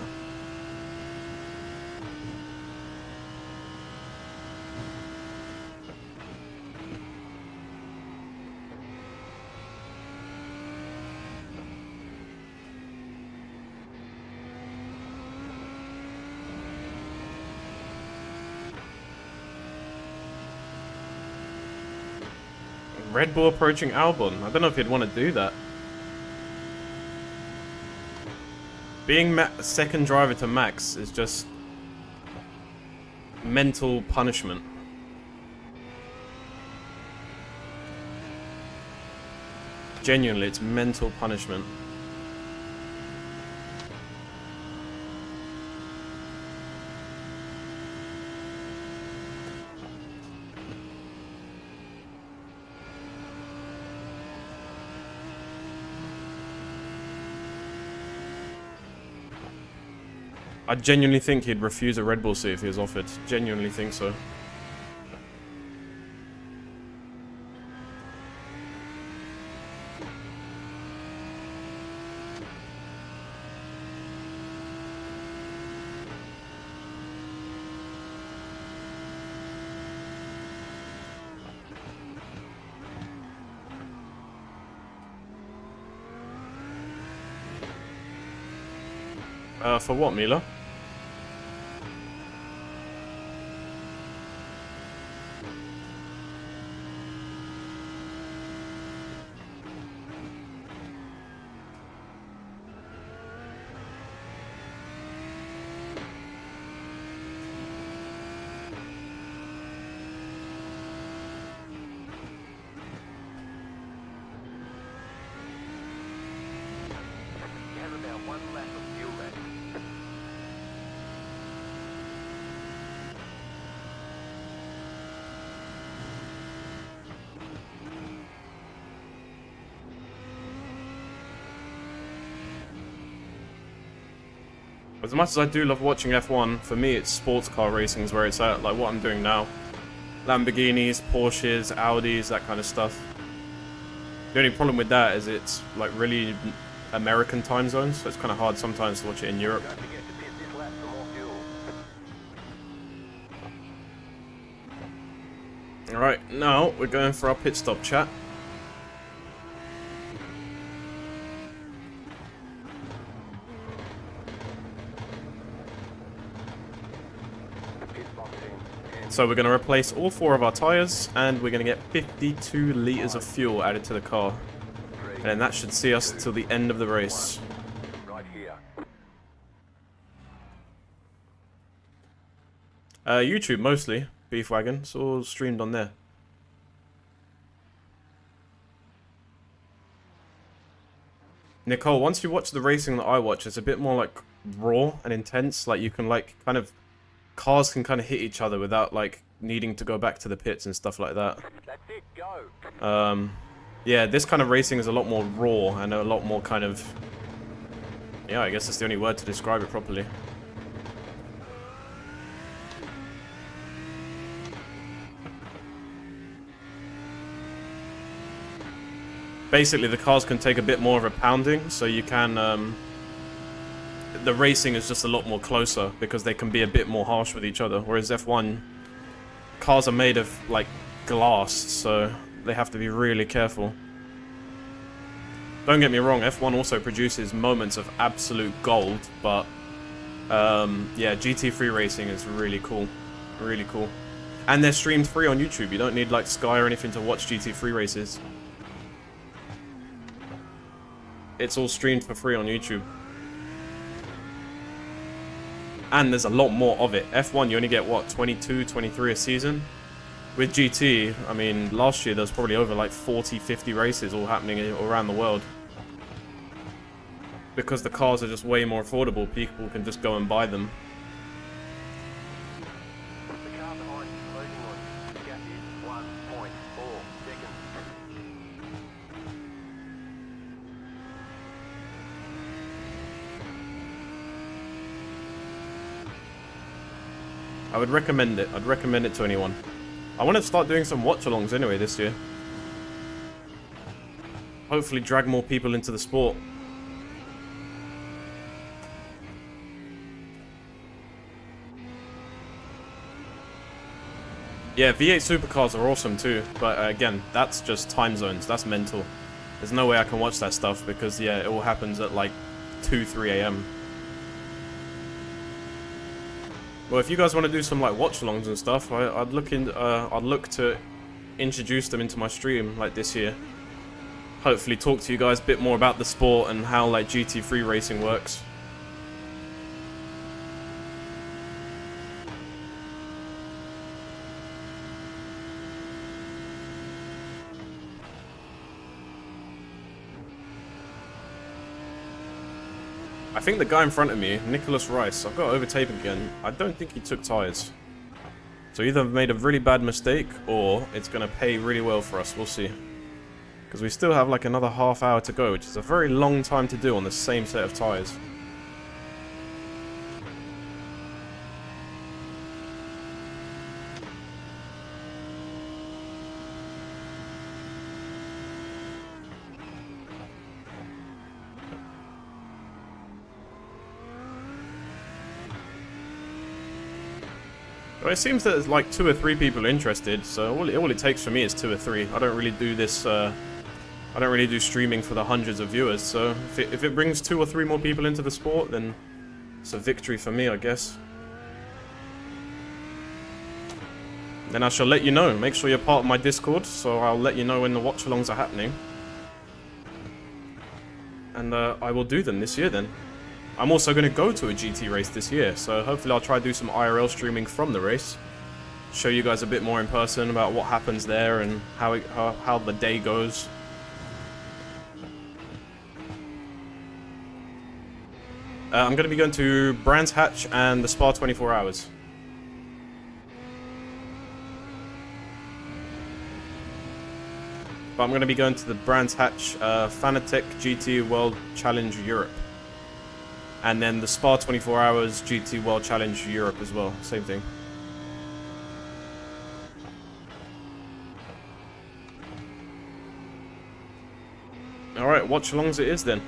Red Bull approaching Albon. I don't know if he'd want to do that. Being second driver to Max is just mental punishment. Genuinely, it's mental punishment. I genuinely think he'd refuse a Red Bull seat if he was offered. Genuinely think so. For what, Mila? You have about 1 lap of fuel left. As much as I do love watching F1, for me it's sports car racing is where it's at, like what I'm doing now. Lamborghinis, Porsches, Audis, that kind of stuff. The only problem with that is it's like really American time zones, so it's kind of hard sometimes to watch it in Europe. Don't forget to pit this lap for more fuel. Alright, now we're going for our pit stop chat. Pit box in. So we're going to replace all 4 of our tyres, and we're going to get 52 litres of fuel added to the car. And then that should see us till the end of the race. Right here. YouTube mostly, Beefwagon, it's all streamed on there. Nicole, once you watch the racing that I watch, it's a bit more like raw and intense, like you can like kind of... Cars can kind of hit each other without like needing to go back to the pits and stuff like that. That's it, go. Yeah, this kind of racing is a lot more raw and a lot more kind of... Yeah, I guess that's the only word to describe it properly. Basically, the cars can take a bit more of a pounding, so you can... the racing is just a lot more closer because they can be a bit more harsh with each other, whereas F1 cars are made of like glass, so they have to be really careful. Don't get me wrong, F1 also produces moments of absolute gold, but yeah, GT3 racing is really cool, really cool. And they're streamed free on YouTube. You don't need like Sky or anything to watch GT3 races. it's all streamed for free on YouTube. And there's a lot more of it. F1, you only get, what, 22, 23 a season? With GT, I mean, last year there was probably over like 40, 50 races all happening around the world. Because the cars are just way more affordable, people can just go and buy them. The car behind is closing on you. The gap is 1.4 seconds. I would recommend it. I'd recommend it to anyone. I want to start doing some watch-alongs anyway this year. Hopefully drag more people into the sport. Yeah, V8 supercars are awesome too, but again, that's just time zones. That's mental. There's no way I can watch that stuff because, yeah, it all happens at like 2, 3 a.m. Well, if you guys want to do some like watch-alongs and stuff, I'd look to introduce them into my stream like this year. Hopefully, talk to you guys a bit more about the sport and how like GT3 racing works. I think the guy in front of me, Nicholas Rice, I've got to overtake him again. I don't think he took tyres. So either I've made a really bad mistake, or it's going to pay really well for us. We'll see. Because we still have like another half hour to go, which is a very long time to do on the same set of tyres. Well, it seems that there's like 2 or 3 people interested, so all it takes for me is 2 or 3. I don't really do this, I don't really do streaming for the hundreds of viewers, so if it brings 2 or 3 more people into the sport, then it's a victory for me, I guess. Then I shall let you know. Make sure you're part of my Discord, so I'll let you know when the watch-alongs are happening. And I will do them this year then. I'm also going to go to a GT race this year, so hopefully I'll try to do some IRL streaming from the race. Show you guys a bit more in person about what happens there and how the day goes. I'm going to be going to Brands Hatch and the Spa 24 Hours. But I'm going to be going to the Brands Hatch Fanatec GT World Challenge Europe. And then the Spa 24 Hours GT World Challenge Europe as well. Same thing. Alright, watch-alongs it is then.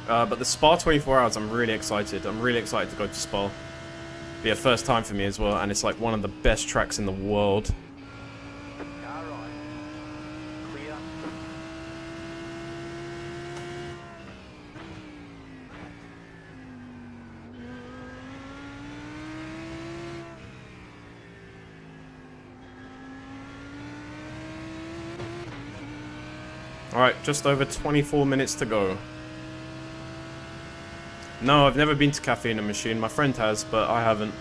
But the Spa 24 Hours, I'm really excited. I'm really excited to go to Spa. Be a first time for me as well, and it's like one of the best tracks in the world. Alright, just over 24 minutes to go. No, I've never been to Cafe in a Machine. My friend has, but I haven't.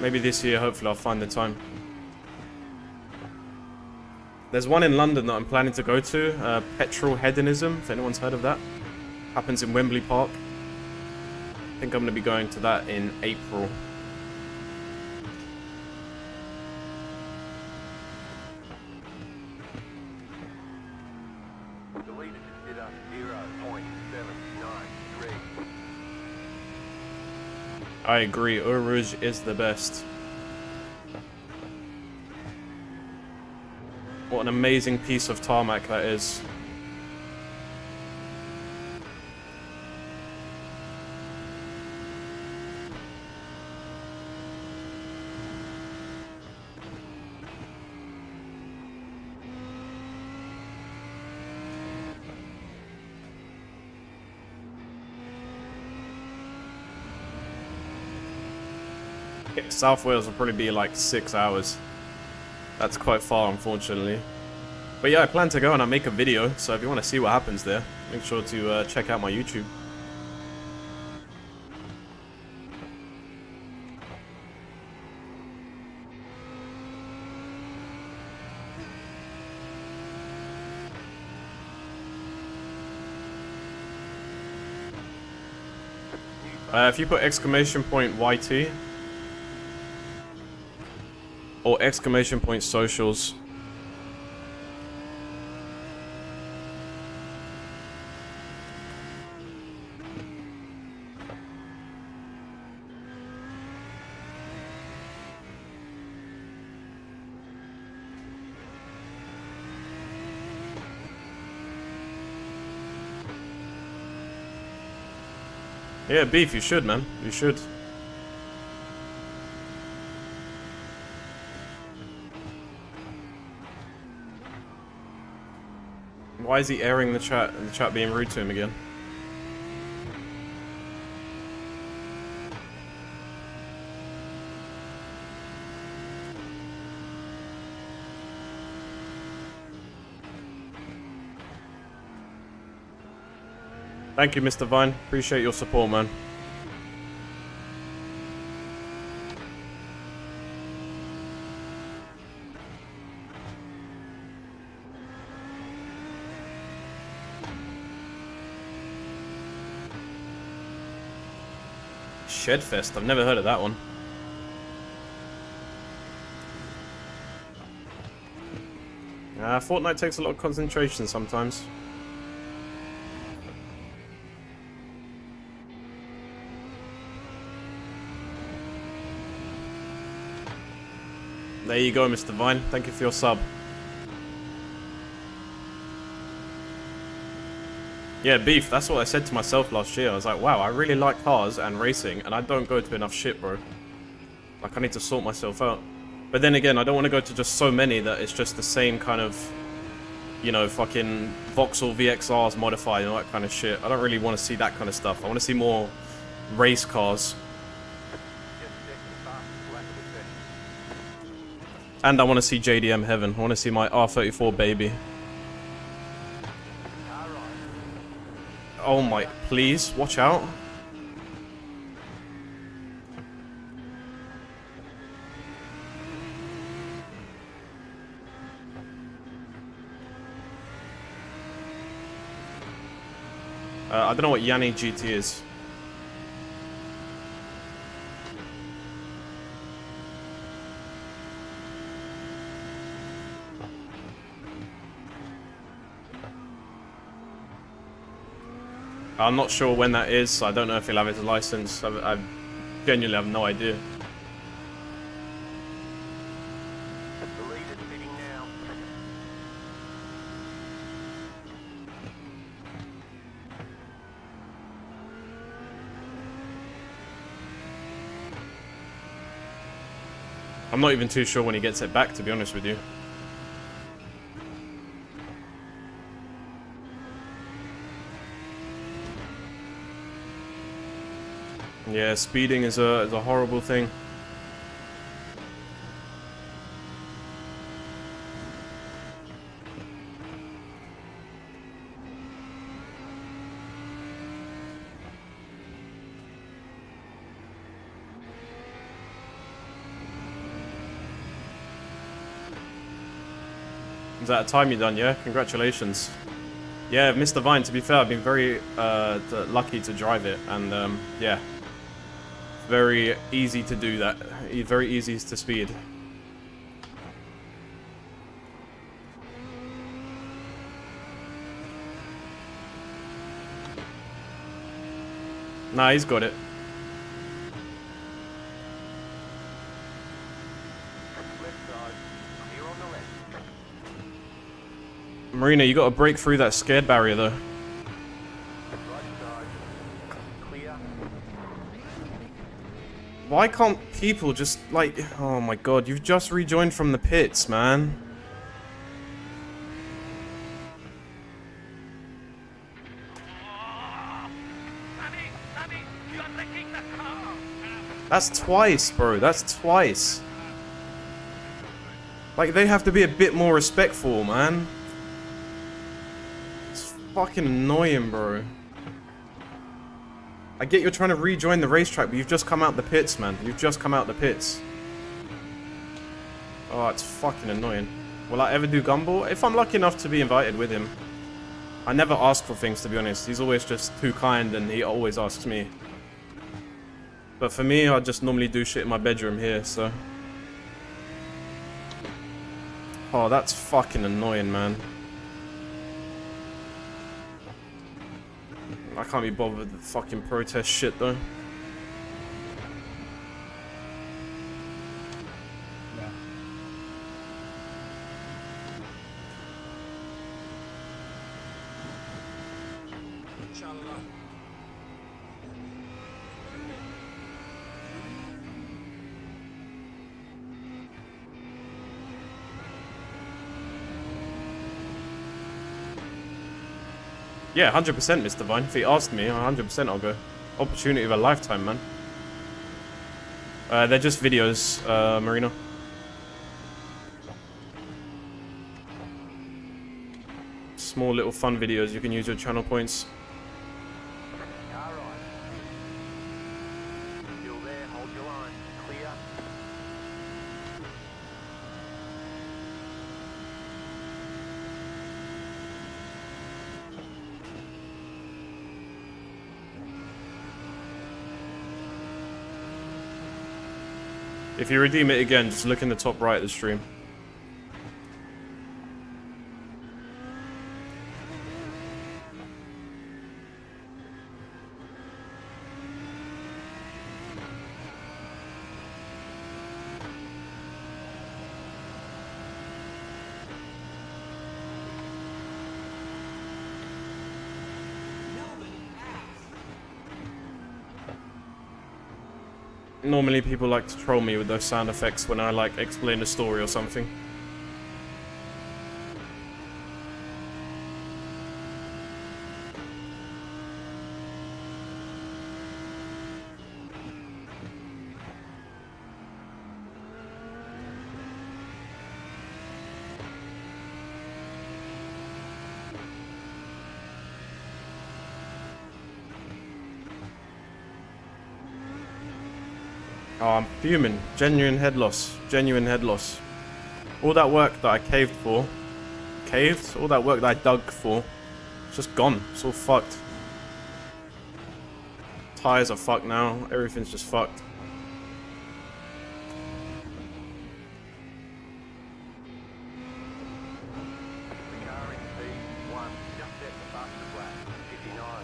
Maybe this year, hopefully I'll find the time. There's one in London that I'm planning to go to. Petrol Hedonism, if anyone's heard of that. Happens in Wembley Park. I think I'm going to be going to that in April. I agree, Eau Rouge is the best. What an amazing piece of tarmac that is. South Wales will probably be like 6 hours. That's quite far, unfortunately. But yeah, I plan to go and I make a video, so if you want to see what happens there, make sure to check out my YouTube. If you put exclamation point YT or exclamation point socials. Yeah, Beef, you should, man. You should. Why is he airing the chat and the chat being rude to him again? Thank you, Mr. Vine. Appreciate your support, man. Shedfest, I've never heard of that one. Fortnite takes a lot of concentration sometimes. There you go, Mr. Vine. Thank you for your sub. Yeah, Beef, that's what I said to myself last year. I was like, wow, I really like cars and racing, and I don't go to enough shit, bro. Like, I need to sort myself out. But then again, I don't want to go to just so many that it's just the same kind of, you know, fucking Vauxhall VXRs modified and all that kind of shit. I don't really want to see that kind of stuff. I want to see more race cars. And I want to see JDM Heaven. I want to see my R34 baby. Oh my, please, watch out. I don't know what Yanni GT is. I'm not sure when that is, so I don't know if he'll have his license. I genuinely have no idea. The lead is pitting now. I'm not even too sure when he gets it back, to be honest with you. Yeah, speeding is a horrible thing. Is that a time you're done? Yeah, congratulations. Yeah, Mr. Vine, to be fair, I've been very lucky to drive it, and yeah. Very easy to do that. Very easy to speed. Nah, he's got it. Left side. Clear on the left. Marina, you got to break through that scared barrier though. Right side. Clear. Why can't people just, like... Oh my god, you've just rejoined from the pits, man. That's twice, bro. That's twice. Like, they have to be a bit more respectful, man. It's fucking annoying, bro. I get you're trying to rejoin the racetrack, but you've just come out the pits, man. You've just come out the pits. Oh, it's fucking annoying. Will I ever do Gumball? If I'm lucky enough to be invited with him. I never ask for things, to be honest. He's always just too kind, and he always asks me. But for me, I just normally do shit in my bedroom here, so... Oh, that's fucking annoying, man. I can't be bothered with the fucking protest shit, though. Yeah, 100%, Mr. Vine. If he asked me, 100% I'll go. Opportunity of a lifetime, man. They're just videos, Marino. Small little fun videos. You can use your channel points. Still there, hold your line. Clear. If you redeem it again, just look in the top right of the stream. Normally people like to troll me with those sound effects when I like explain a story or something. Oh, I'm fuming. Genuine head loss. Genuine head loss. All that work that I caved for. Caved? All that work that I dug for. It's just gone. It's all fucked. Tires are fucked now. Everything's just fucked.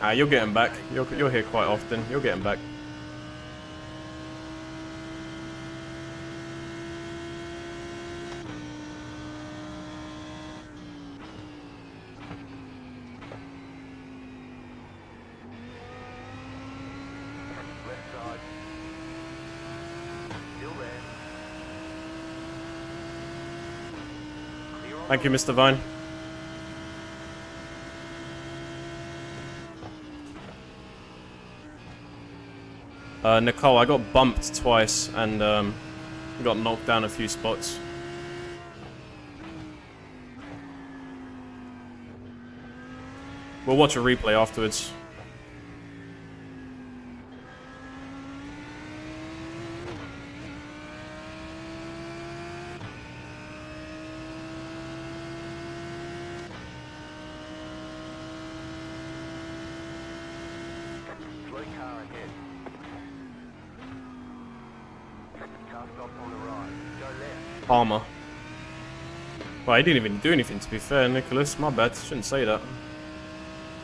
Ah, you're getting back. You're here quite often. You're getting back. Thank you, Mr. Vine. Nicole, I got bumped twice and got knocked down a few spots. We'll watch a replay afterwards. Palmer. Well, he didn't even do anything, to be fair, Nicholas. My bad. Shouldn't say that.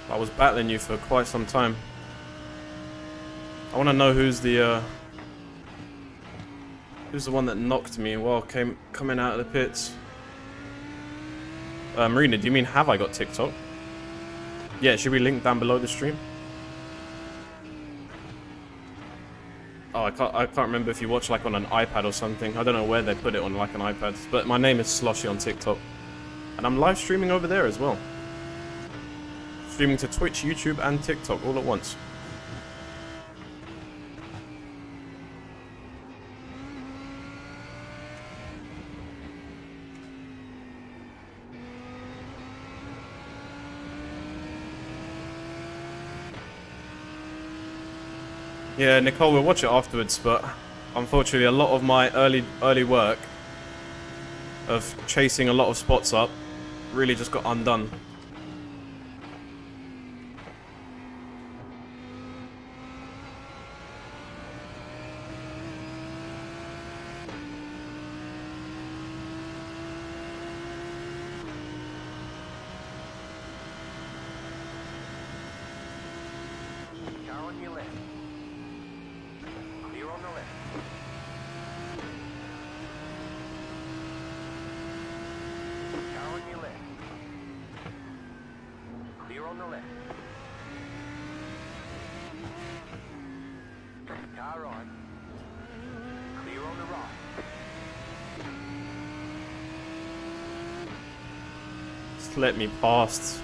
I was battling you for quite some time. I want to know who's the one that knocked me while coming out of the pits. Marina, do you mean have I got TikTok? Yeah, it should be linked down below the stream. Oh, I can't remember if you watch like on an iPad or something. I don't know where they put it on like an iPad. But my name is Sloshy on TikTok. And I'm live streaming over there as well. Streaming to Twitch, YouTube, and TikTok all at once. Yeah, Nicole, we'll watch it afterwards, but unfortunately a lot of my early work of chasing a lot of spots up really just got undone. Car on your left. Clear on the left. Car on your left. Clear on the left. Car right. Clear on the right. Just let me past.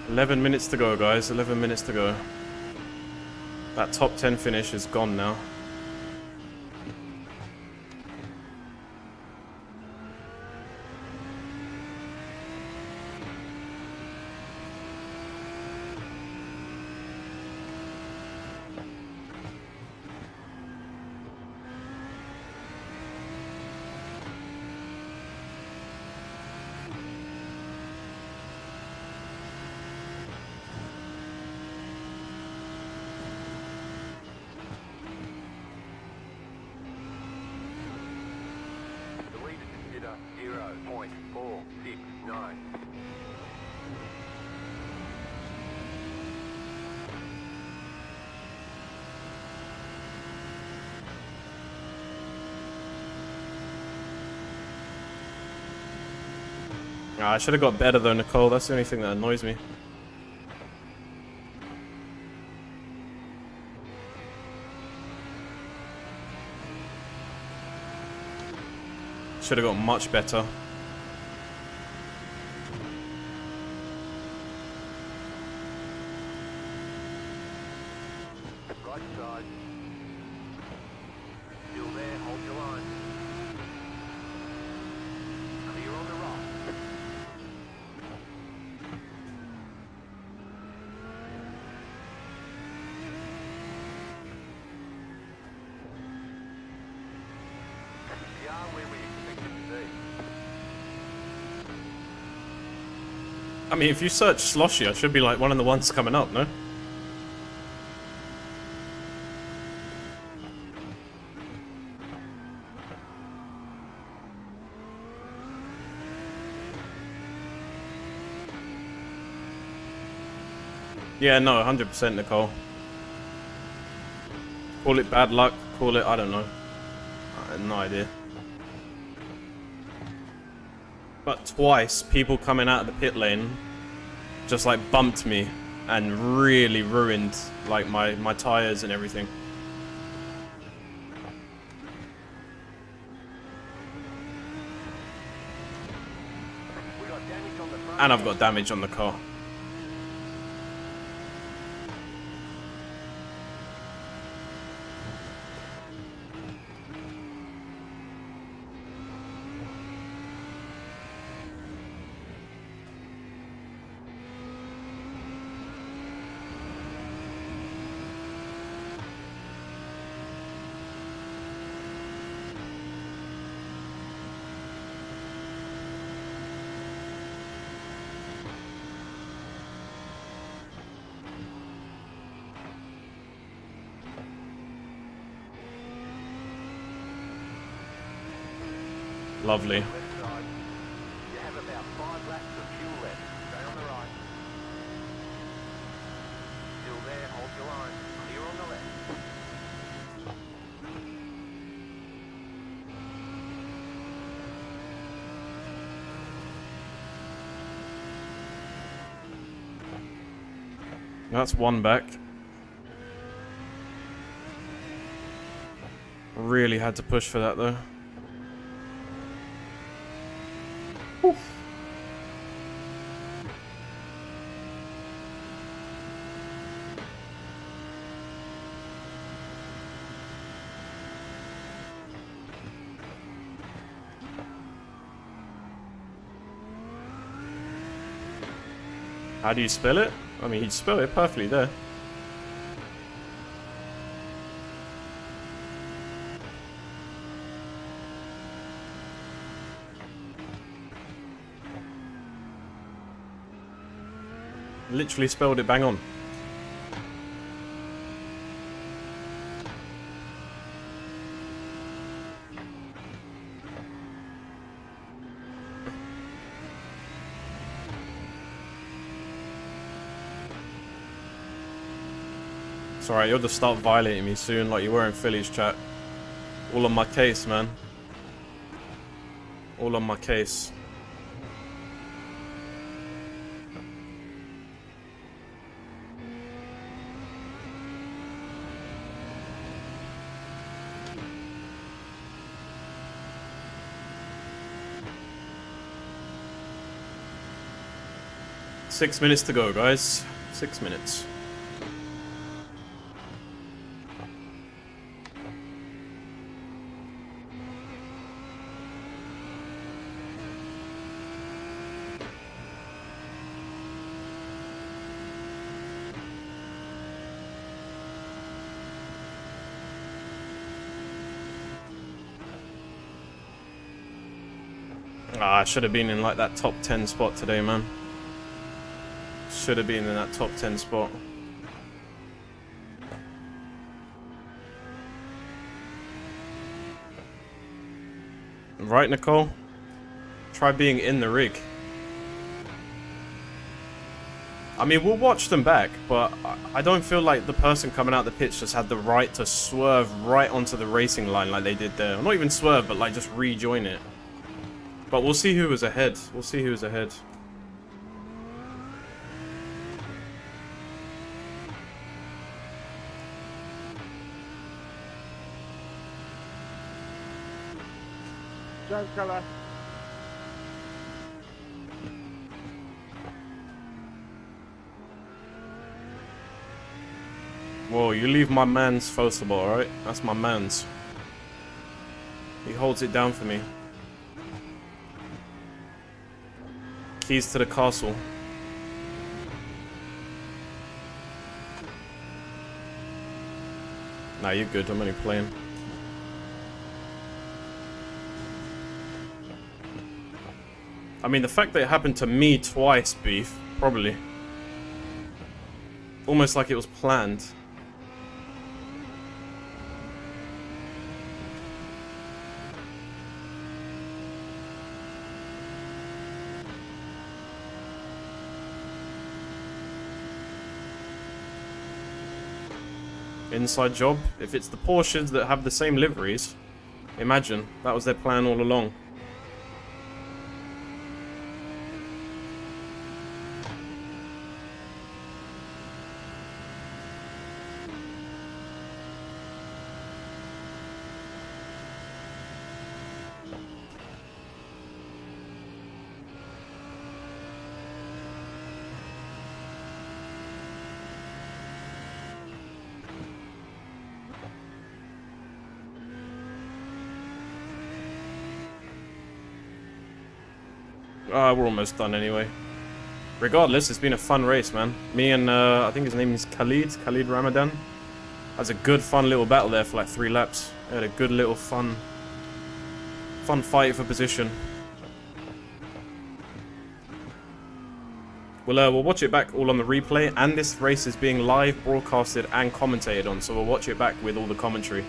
"11 minutes to go, guys. 11 minutes to go." That top 10 finish is gone now. The leader consider 0.469. Ah, I should have got better though, Nicole. That's the only thing that annoys me. Should have got much better. Right side. Still there, hold your line. Clear on the right. We are where we expected to be. I mean, if you search Sloshy, I should be like one of the ones coming up, no? Yeah, no, 100% Nicole. Call it bad luck, call it, I don't know. I have no idea. But twice, people coming out of the pit lane just like bumped me and really ruined like my tires and everything. We got damage on the front. And I've got damage on the car. Lovely. Left side. You have about 5 laps of fuel left. Stay on the right. Still there, hold your line. Clear on the left. That's one back. Really had to push for that though. How do you spell it? I mean, he spelled it perfectly there. Literally spelled it bang on. It's alright, you'll just start violating me soon like you were in Philly's chat. All on my case, man. All on my case. Six minutes to go, guys. 6 minutes. Ah, I should have been in like that top 10 spot today, man. Should have been in that top 10 spot. Right, Nicole? Try being in the rig. I mean, we'll watch them back, but I don't feel like the person coming out the pitch just had the right to swerve right onto the racing line like they did there. Not even swerve, but like just rejoin it. But we'll see who was ahead. We'll see who was ahead. James Keller. Whoa, you leave my man's Fosable, alright? That's my man's. He holds it down for me. Keys to the castle. Nah, you're good. I'm only playing. I mean, the fact that it happened to me twice, Beef, probably. Almost like it was planned. Inside job. If it's the Porsches that have the same liveries, imagine, that was their plan all along. We're almost done anyway. Regardless, it's been a fun race, man. Me and, I think his name is Khalid Ramadan. That was a good, fun little battle there for like 3 laps. We had a good little fun fight for position. We'll watch it back all on the replay, and this race is being live broadcasted and commentated on, so we'll watch it back with all the commentary.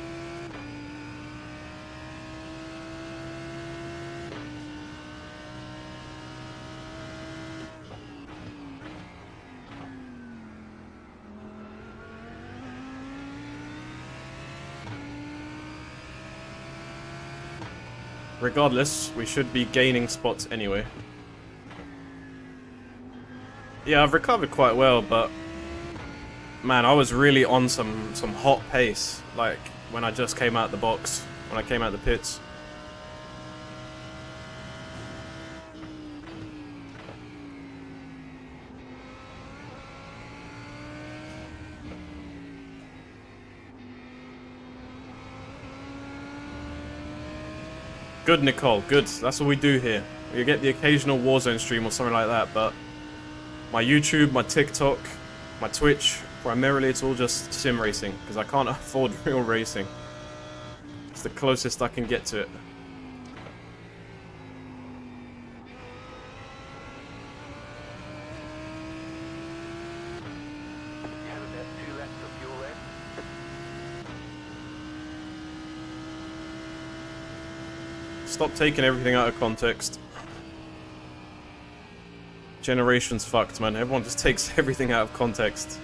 Regardless, we should be gaining spots anyway. Yeah, I've recovered quite well, but man, I was really on some hot pace, like when I just came out the box, when I came out the pits. Good, Nicole, good. That's what we do here. We get the occasional Warzone stream or something like that, but My YouTube, my TikTok, my Twitch, primarily it's all just sim racing, because I can't afford real racing. It's the closest I can get to it. You have about 2 laps of fuel left. Stop taking everything out of context. Generation's fucked, man. Everyone just takes everything out of context.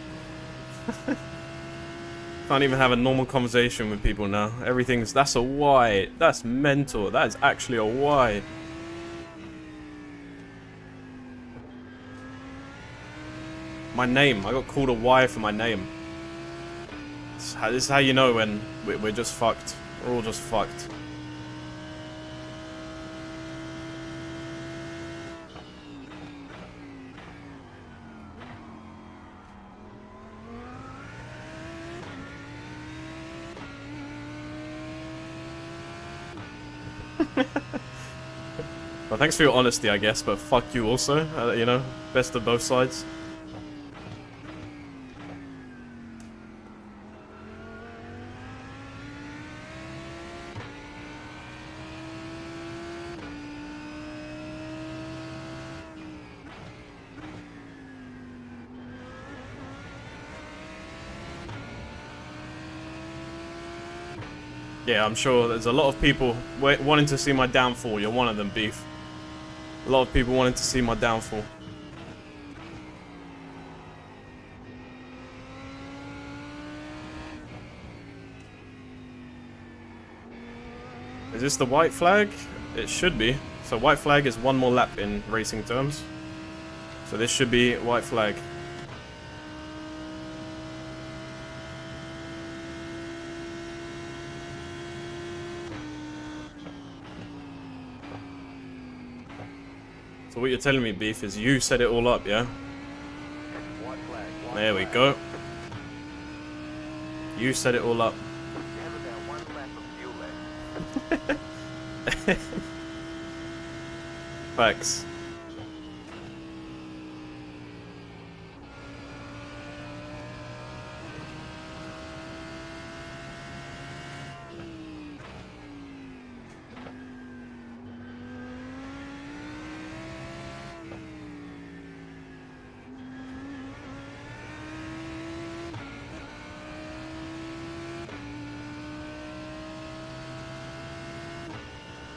Can't even have a normal conversation with people now. Everything's, that's a why. That's mental. That is actually a why. My name. I got called a Y for my name. This is how you know when we're just fucked. We're all just fucked. Well, thanks for your honesty, I guess, but fuck you also. You know, best of both sides. Yeah, I'm sure there's a lot of people wanting to see my downfall. You're one of them, Beef. A lot of people wanting to see my downfall. Is this the white flag? It should be. So white flag is 1 more lap in racing terms. So this should be white flag. So what you're telling me, Beef, is you set it all up, yeah? White flag. White There we flag. go. You set it all up. You have about 1 lap of fuel left. Facts.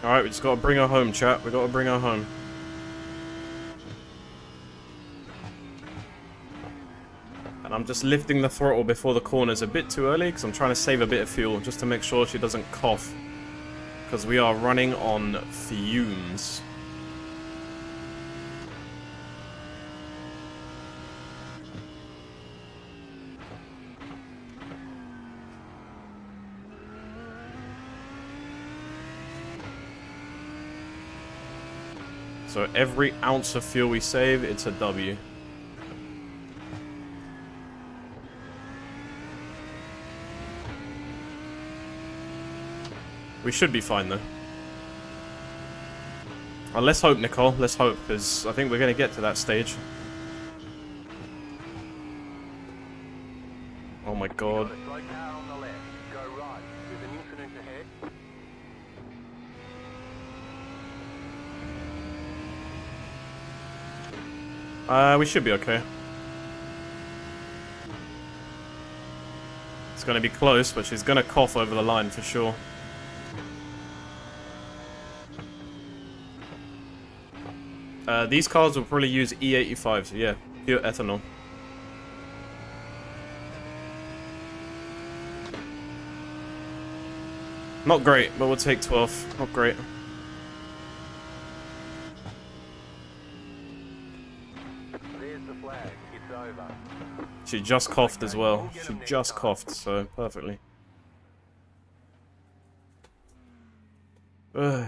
Alright, we just gotta bring her home, chat. We gotta bring her home. And I'm just lifting the throttle before the corners a bit too early, because I'm trying to save a bit of fuel, just to make sure she doesn't cough. Because we are running on fumes. So every ounce of fuel we save, it's a W. We should be fine though. Well, let's hope, Nicole. Let's hope, because I think we're going to get to that stage. Oh my god. Got a slow car on the left. Go right. There's an incident ahead. We should be okay. It's going to be close, but she's going to cough over the line for sure. These cars will probably use E85, so yeah, pure ethanol. Not great, but we'll take 12. Not great. There's the flag. It's over. She just coughed as well. She just coughed, so perfectly. Ugh.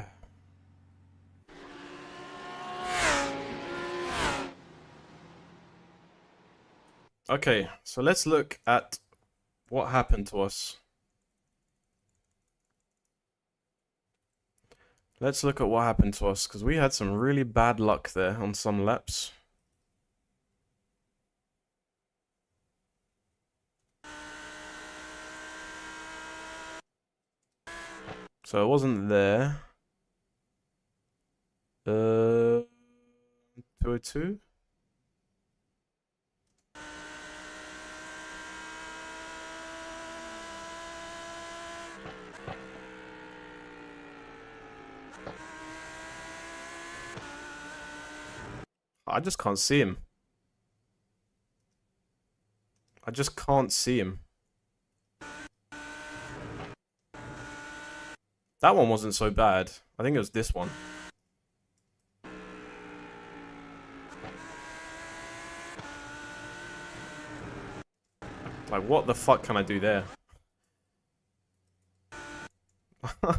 Okay, so let's look at what happened to us. Let's look at what happened to us, because we had some really bad luck there on some laps. So it wasn't there. 202? I just can't see him. I just can't see him. That one wasn't so bad. I think it was this one. Like, what the fuck can I do there?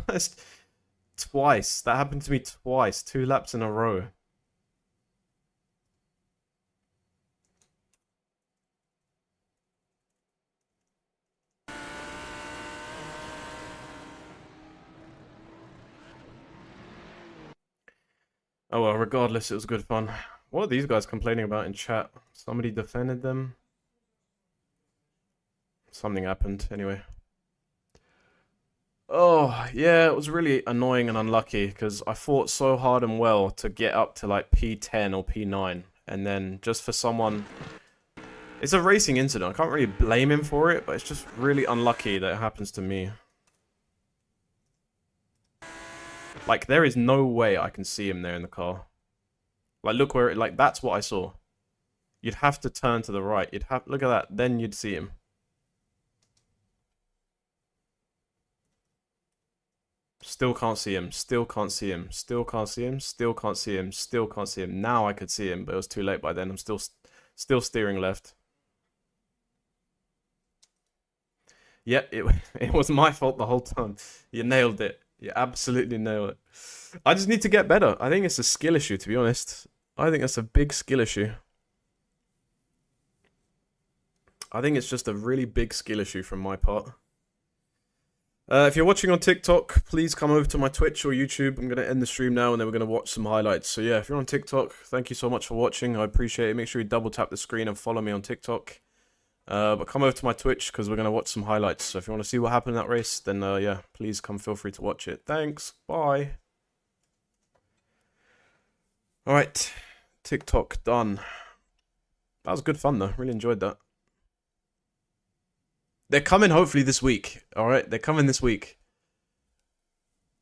It's twice. That happened to me twice. 2 laps in a row. Oh well, regardless, it was good fun. What are these guys complaining about in chat? Somebody defended them? Something happened, anyway. Oh, yeah, it was really annoying and unlucky, because I fought so hard and well to get up to, like, P10 or P9, and then just for someone... It's a racing incident, I can't really blame him for it, but it's just really unlucky that it happens to me. Like, there is no way I can see him there in the car. Like, look where... Like, that's what I saw. You'd have to turn to the right. You'd have... Look at that. Then you'd see him. Still can't see him. Still can't see him. Still can't see him. Still can't see him. Still can't see him. Now I could see him, but it was too late by then. I'm still steering left. Yep, it was my fault the whole time. You nailed it. You absolutely nailed it. I just need to get better. I think it's a skill issue, to be honest. I think that's a big skill issue. I think it's just a really big skill issue from my part. If you're watching on TikTok, please come over to my Twitch or YouTube. I'm going to end the stream now and then we're going to watch some highlights. So yeah, if you're on TikTok, thank you so much for watching. I appreciate it. Make sure you double tap the screen and follow me on TikTok. But come over to my Twitch because we're going to watch some highlights. So if you want to see what happened in that race, then yeah, please come feel free to watch it. Thanks. Bye. Alright. TikTok done. That was good fun though. Really enjoyed that. They're coming hopefully this week. Alright, they're coming this week.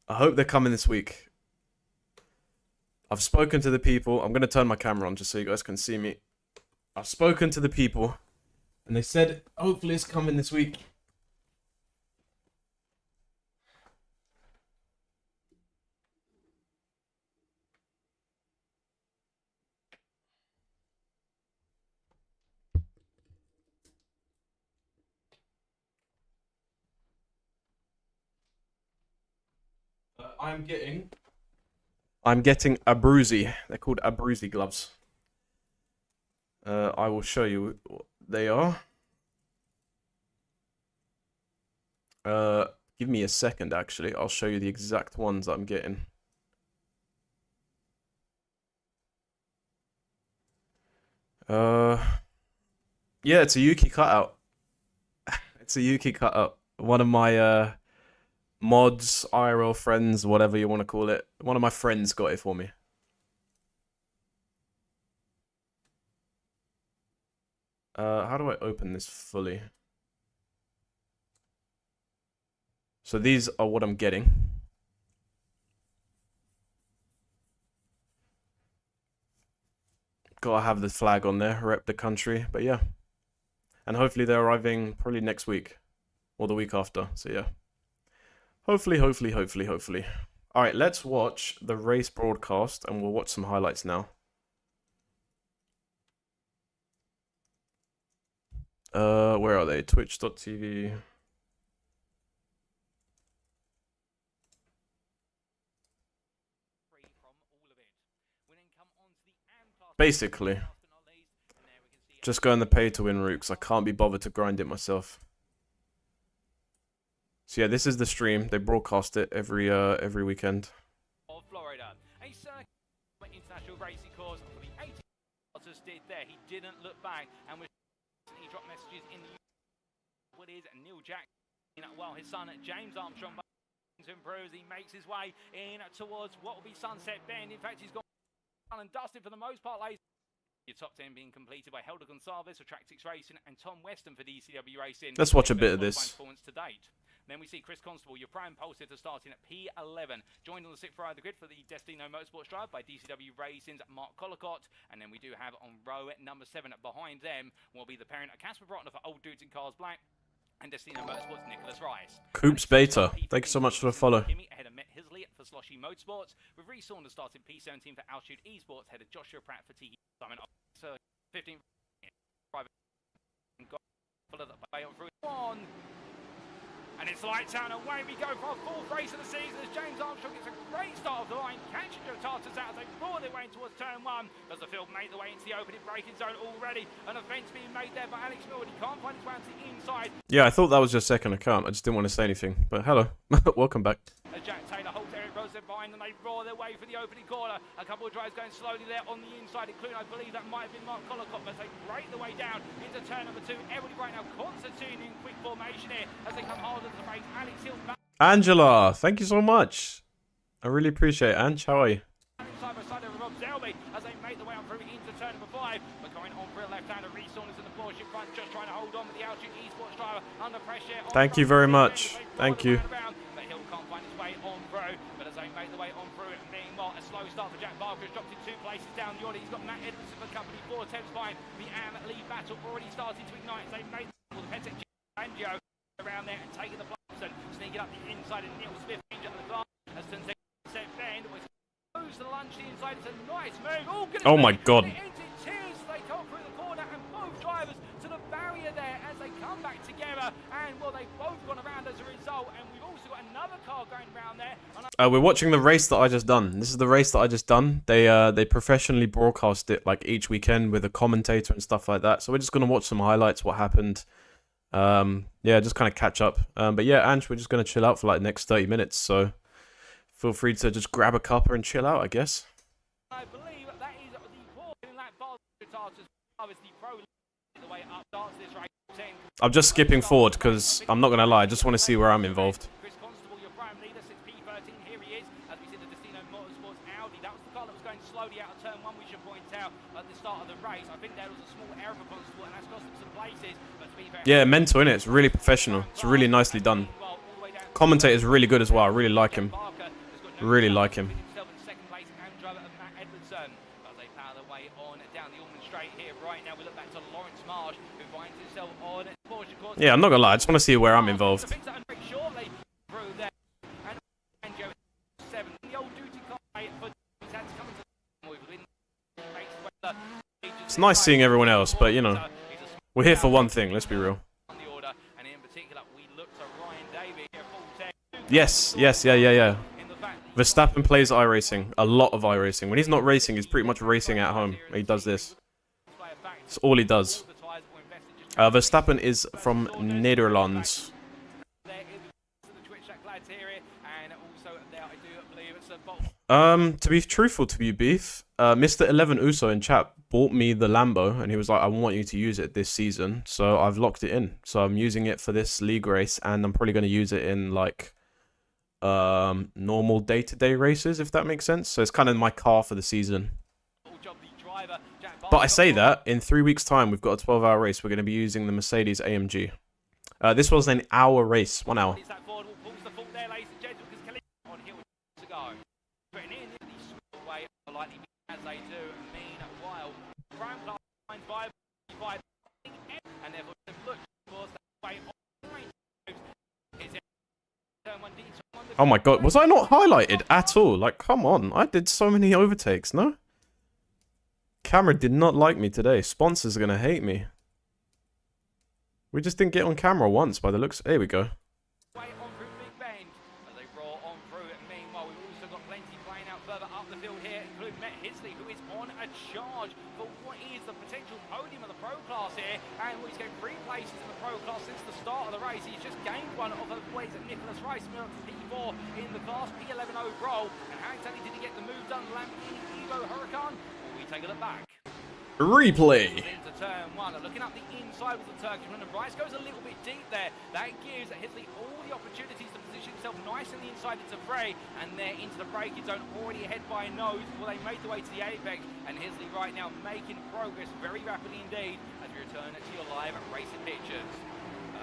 I hope they're coming this week. I've spoken to the people. I'm going to turn my camera on just so you guys can see me. I've spoken to the people. And they said hopefully it's coming this week. I'm getting a bruisey. They're called a bruisey gloves. I will show you what they are. Give me a second actually. I'll show you the exact ones that I'm getting. Yeah, it's a Yuki cutout. It's a Yuki cutout. One of my mods, IRL friends, whatever you want to call it. One of my friends got it for me. How do I open this fully? So these are what I'm getting. Gotta have the flag on there, rep the country, but yeah. And hopefully they're arriving probably next week. Or the week after, so yeah. Hopefully. Alright, let's watch the race broadcast and we'll watch some highlights now. Where are they? Twitch.tv. Basically. Just go in the pay to win route because I can't be bothered to grind it myself. So yeah, this is the stream. They broadcast it every weekend. Of Florida. A circuit international racing course for the 80 did there. He didn't look back and was he dropped messages in the what is Neil Jackson well his son James Armstrong To improve, he makes his way in towards what will be Sunset Bend. In fact, he's got done and dusted for the most part, ladies. Your top 10 being completed by Helder Gonsalves for Track 6 Racing and Tom Weston for DCW Racing. Let's watch a bit of this. Performance to date. Then we see Chris Constable, your prime pole sitter, starting at P11. Joined on the 6th row of the grid for the Destino Motorsports Drive by DCW Racing's Mark Collicott. And then we do have on row number 7 behind them will be the parent of Casper Brotner for Old Dudes in Cars Black and Destino Motorsports Nicholas Rice. Coops Beta, thank you so much for the follow. Ahead of Met Hisley for Sloshy Motorsports, with Reece Saunders starting P17 for Altitude Esports, head of Joshua Pratt for Tiki Simon. 15 private followed by on through one. And it's lights out and away we go for our 4th race of the season as James Armstrong gets a great start of the line, catching Joe Tartars out as they roar their way towards turn 1. Does the field make the way into the opening braking zone already? An offence being made there by Alex Miller. He can't find his way to the inside. Yeah, I thought that was your second account. I just didn't want to say anything. But hello, welcome back. As Jack Taylor holds Eric Rosen behind and they roar their way for the opening corner. A couple of drives going slowly there on the inside, including I believe that might have been Mark Collicott, but they break the way down into turn number 2. Everybody right now concertinaing in quick formation here as they come harder to the race. Alex Hill's back. Angela, thank you so much. I really appreciate it. Ange, how are you? Side by side over Rob Zelby as they make the way on through into turn number 5. But going on for a left-hander, Reece Saunders in the Porsche in front, just trying to hold on with the Altitude Esports driver under pressure. Thank you very much. Thank you. But Hill can't find his way on through. But as they make the way on through, and meanwhile, a slow start for Jack Barker has dropped in 2 places down the order. He's got Matt Edmondson for company 4 tenths behind. The Am lead battle already started to ignite as they made the Pentec Banjo around there and taking the place and sneaking up the inside, and Neil Smith danger at the glass as turns set bend with moves the lunge to the inside. It's a nice move. Oh my god. It ends in tears. They come through the corner and both drivers to the barrier there as they come back together, and well, they've both gone around as a result, and we've also got another car going around there. We're watching the race that I just done. This is the race that I just done. They professionally broadcast it like each weekend with a commentator and stuff like that. So we're just gonna watch some highlights, what happened. Yeah, just kind of catch up. But yeah, Ange, we're just gonna chill out for like the next 30 minutes. So feel free to just grab a cuppa and chill out, I guess. I believe that is the ball in that bar. The pro the way up starts this race. I'm just skipping forward because I'm not gonna lie, I just want to see where I'm involved. Chris Constable, your prime leader since P13. Here he is, as we see the Destino Motorsports Audi. That was the car that was going slowly out of turn 1. We should point out at the start of the race. I think there was a small error for Constable, and that's cost him some places. But to be fair, Yeah, mental, innit? It's really professional. It's really nicely done. Commentator's really good as well. I really like him. Really like him. Yeah, I'm not gonna lie, I just want to see where I'm involved. It's nice seeing everyone else, but you know, we're here for one thing, let's be real. Yes, yeah. Verstappen plays iRacing, a lot of iRacing. When he's not racing, he's pretty much racing at home. He does this. That's all he does. Verstappen is from Netherlands. To be truthful to you, Beef, Mr. 11 Uso in chat bought me the Lambo, and he was like, I want you to use it this season, so I've locked it in. So I'm using it for this league race, and I'm probably going to use it in, like, normal day-to-day races, if that makes sense. So it's kind of my car for the season. But I say that, in 3 weeks' time, we've got a 12-hour race. We're going to be using the Mercedes AMG. This was an hour race, 1 hour. Oh my god, was I not highlighted at all? Like, come on, I did so many overtakes, no? Camera did not like me today. Sponsors are gonna hate me. We just didn't get on camera once by the looks. There we go. He's just gained one of the ways that Nicholas Rice moved to P4 in the class, P11 overall. And how exactly did he get the move done? Lamborghini Evo Huracan? Will we take a look back? Replay. Into turn one, looking up the inside with the Turkishman, and Rice goes a little bit deep there. That gives Hisley all the opportunities to position himself nice on the inside into Frey, and they're into the braking zone, already ahead by a nose. Well, they made the way to the apex, and Hisley right now making progress very rapidly indeed as we return to your live racing pictures.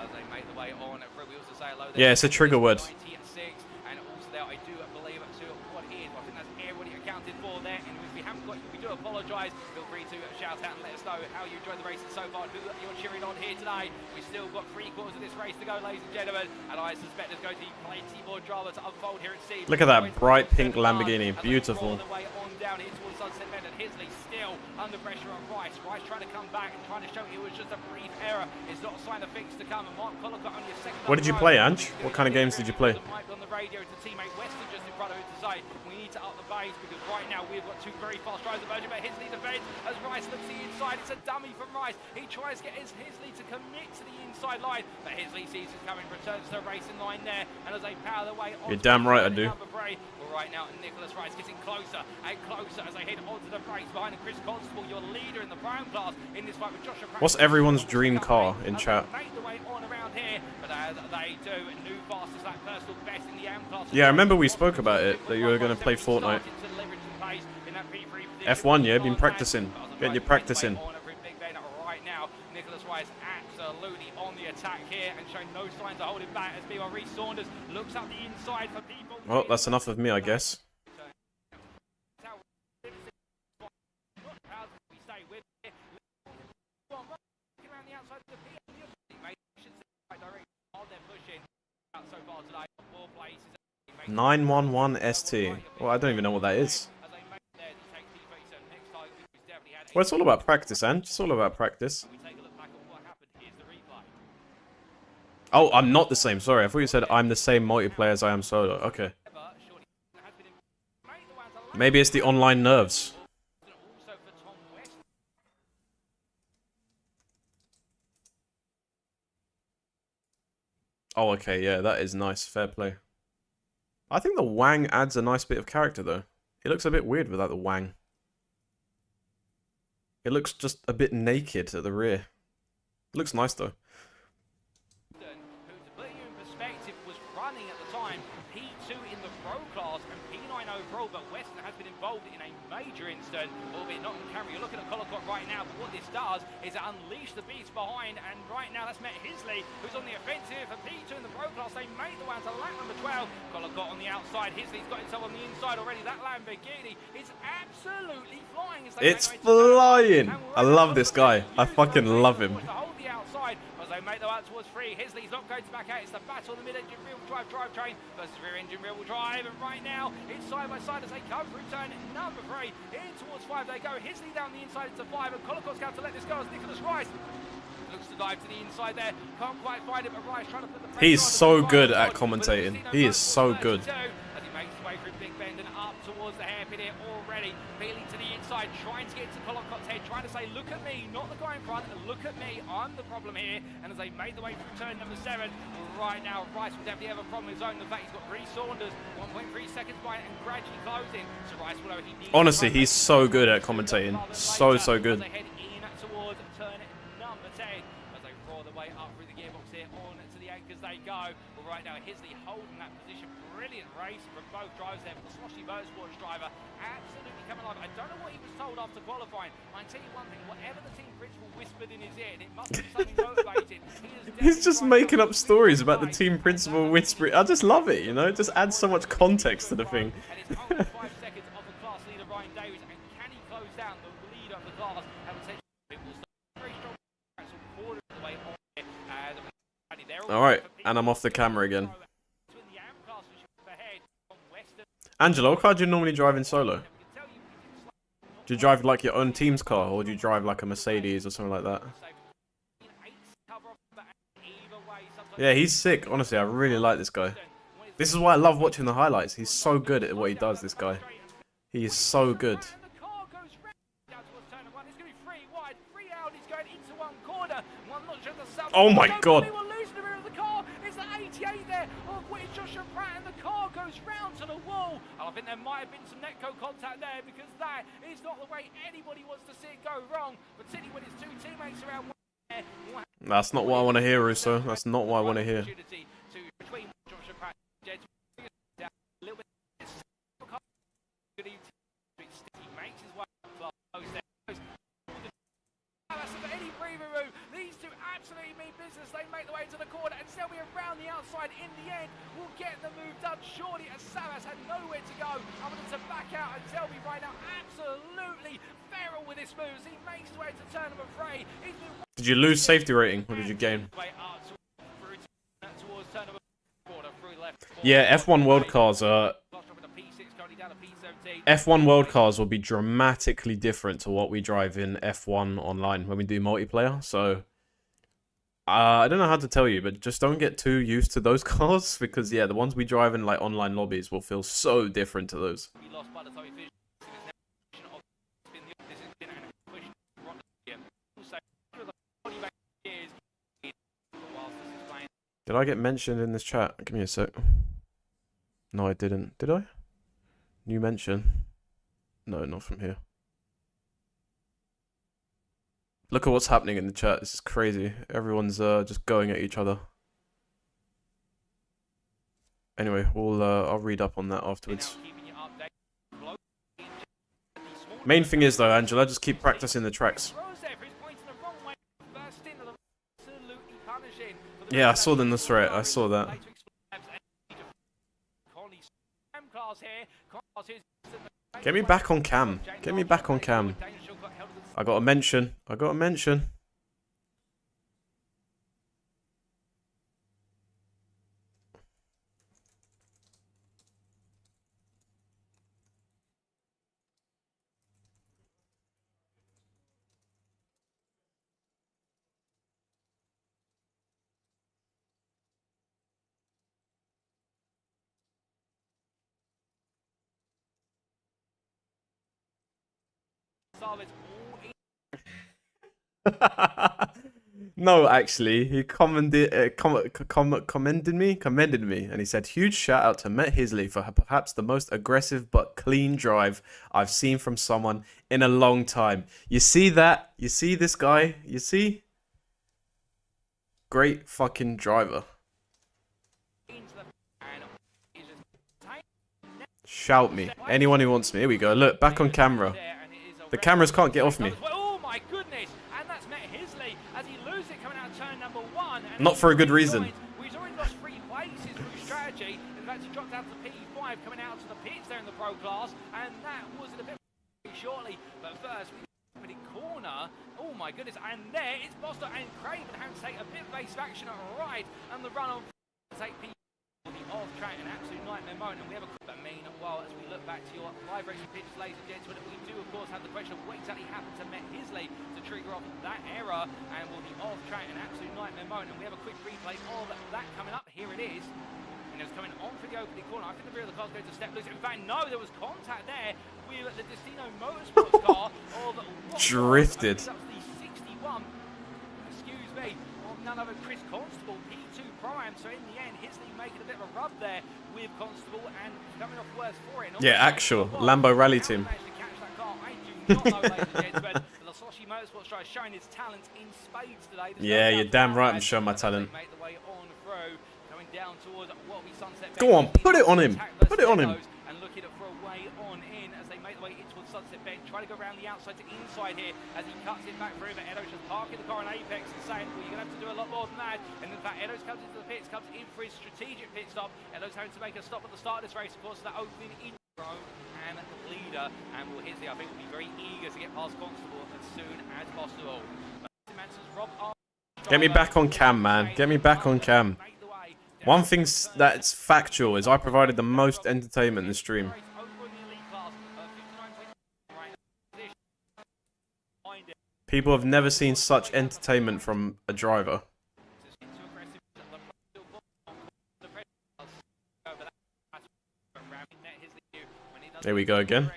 As they make the way on, we also say hello there. Yeah, it's a trigger word. 96, and also there, I do believe to what is. I think that's everybody accounted for there, and if we haven't got you, we do apologise. Feel free to shout out and let us know how you enjoyed the racing so far, who you're cheering on here today. We've still got 3/4 of this race to go, ladies and gentlemen, and I suspect there's going to be plenty more drama to unfold here at Sebring. Look at that bright pink Lamborghini, beautiful. Down here towards Sunset Bend, and Hisley still under pressure on Rice. Rice trying to come back and trying to show it was just a brief error. It's not a sign of things to come. And Mark Collicutt on your second. What did you play, Ange? What kind of games did you play? On the radio to teammate Weston just in front of him to say we need to up the pace because right now we've got two very fast drivers emerging. But Hisley defends as Rice looks the inside. It's a dummy from Rice. He tries to get Hisley to commit to the inside line, but Hisley sees it coming, returns to the racing line there, and as they power their way on. You're damn right I do. Well, right now Nicholas Rice getting closer and closer as they head onto the race behind Chris Constable, your leader in the prime class in this fight with Joshua. What's everyone's dream car in chat? Make the way on around here, but as they do, new fastest lap personal best in the AM class. Yeah, I remember we spoke about it, that you were going to play Fortnite. F1, yeah, been practicing. Getting your practice in. Right now, Nicholas Rice absolutely on the attack here and showing no signs of holding back as B1 Reece Saunders looks up the inside for people. Well, that's enough of me, I guess. So far today, 4 places. 911 ST. Well, I don't even know what that is. Well, it's all about practice, Ange. It's all about practice. Oh, I'm not the same. Sorry, I thought you said I'm the same multiplayer as I am solo. Okay. Maybe it's the online nerves. Oh, okay, yeah, that is nice. Fair play. I think the Wang adds a nice bit of character, though. It looks a bit weird without the Wang. It looks just a bit naked at the rear. It looks nice, though. Who, to put you in perspective, was running at the time P2 in the Pro class and P9 overall, but Weston has been involved in a major incident, albeit not on camera. You're looking at Collicutt right now, but what this does is it unleash the beast behind, and right now that's met Hisley, who's on the offensive for P2 in the Pro class. They made the way to lap number 12. Collicutt on the outside. Hisley's got himself on the inside already. That Lamborghini is absolutely flying. It's flying! I love this guy. I fucking love him. As they make the way towards 3, Hisley's not going to back out. It's the battle of the mid-engine rear-wheel drive drivetrain versus rear-engine rear-wheel drive. And right now, it's side by side as they come through turn number 3. In towards 5 they go. Hisley down the inside into 5, and Collicutt's going to let this go as Nicholas Rice looks to dive to the inside there. Can't quite find it, but Rice trying to put the pressure on. He's so good at commentating. He is so good. As he makes his way through Big Bend and up towards the hairpin here already. Peeling to the inside, trying to get to Collicutt's head, trying to say, look at me, not the guy in front, look at me, I'm the problem here. And as they make the way through turn number 7, right now, Rice will definitely have a problem of his own. The fact he's got Reece Saunders, 1.3 seconds by it and gradually closing. So Rice will know he needs. Honestly, he's so good at commentating. So good. As they head in towards turn number 10, as they roar their way up through the gearbox here, on to the anchors they go. Well, right now, Hisley holding that position. Brilliant race from both drivers there, but the Sloshy Motorsports driver absolutely coming alive. I don't know what he was told after qualifying. I can tell you one thing, whatever the team principal whispered in his ear, and it must be something motivating. He's just making up stories about the team principal whispering. I just love it, you know? It just adds so much context to the thing. And it's only 5 seconds of the class leader, Ryan Davies, and can he close down the leader of the class? And potentially it will start very strong quarter of the way on here. Alright, and I'm off the camera again. Angelo, what car do you normally drive in solo? Do you drive like your own team's car, or do you drive like a Mercedes or something like that? Yeah, he's sick. Honestly, I really like this guy. This is why I love watching the highlights. He's so good at what he does, this guy. He is so good. Oh my god. 28 there. Oh, what is Joshua Pratt, and the car goes round to the wall. And I think there might have been some netco contact there, because that is not the way anybody wants to see it go wrong, particularly when it's two teammates around. That's not what I want to hear, Russo. That's not what I want to hear. These two absolutely mean business. They make the way to the corner, and Selby around the outside in the end will get the move done. Surely, as Savas had nowhere to go, other than to back out, and Selby right now absolutely feral with his moves. He makes his way to turn number 3. Did you lose safety rating, or did you gain? Yeah, F1 world cars are... F1 world cars will be dramatically different to what we drive in F1 online when we do multiplayer, so... I don't know how to tell you, but just don't get too used to those cars, because yeah, the ones we drive in like online lobbies will feel so different to those. Did I get mentioned in this chat? Give me a sec. No, I didn't. Did I? New mention? No, not from here. Look at what's happening in the chat. This is crazy. Everyone's just going at each other. Anyway, I'll read up on that afterwards. Main thing is though, Angela, just keep practicing the tracks. Yeah, I saw the Nusret. I saw that. Get me back on cam. Get me back on cam. I got a mention. I got a mention. No, actually, he commended me, and he said, "Huge shout out to Matt Hisley for perhaps the most aggressive but clean drive I've seen from someone in a long time." You see that? You see this guy? You see? Great fucking driver. Shout me. Anyone who wants me. Here we go. Look, back on camera. The cameras can't get off me. Oh my goodness! And that's Matt Hisley as he loses it coming out of turn number 1. Not for a good reason. He's already lost 3 places through strategy. In fact, he dropped down to P5 coming out to the pits there in the pro class, and that was a bit shortly. But first, we in corner. Oh my goodness! And there it's Boster and Craven having to take a bit of base action at right, and the run on to take P. Off track, an absolute nightmare moment, and we have a quick well, as we look back to your live racing pictures, ladies and gentlemen, we do of course have the question of what exactly happened to Matt Hisley to trigger off that error, and will be off track, an absolute nightmare moment, and we have a quick replay of that coming up. Here it is, and it's coming on for the opening corner. I think the rear of the car's going to step loose. In fact, no, there was contact there with the Destino Motorsports car of drifted. Up to the 61. Excuse me. None other Chris Constable, P2 Pro-Am, so in the end, Hisley making a bit of a rub there with Constable and coming off worse for it. Yeah, actual Lambo Rally Team. Yeah, you're damn right I'm showing my talent. Go on, put it on him. Put it on him. And looking for a way on in as they make the way into the Sunset Bend. Try to go around the outside to inside here as he cuts it back through. But Edo's just parking the car in Apex and saying, well, you're going to have to do a lot more than that. And in fact, Edo's comes into the pits, comes in for his strategic pit stop. Edo's having to make a stop at the start of this race, of course, that opening intro and leader. And will Hisley, I think, will be very eager to get past Constable as soon as possible. Get me back on cam, man. Get me back on cam. One thing that's factual is I provided the most entertainment in the stream. People have never seen such entertainment from a driver. There we go again.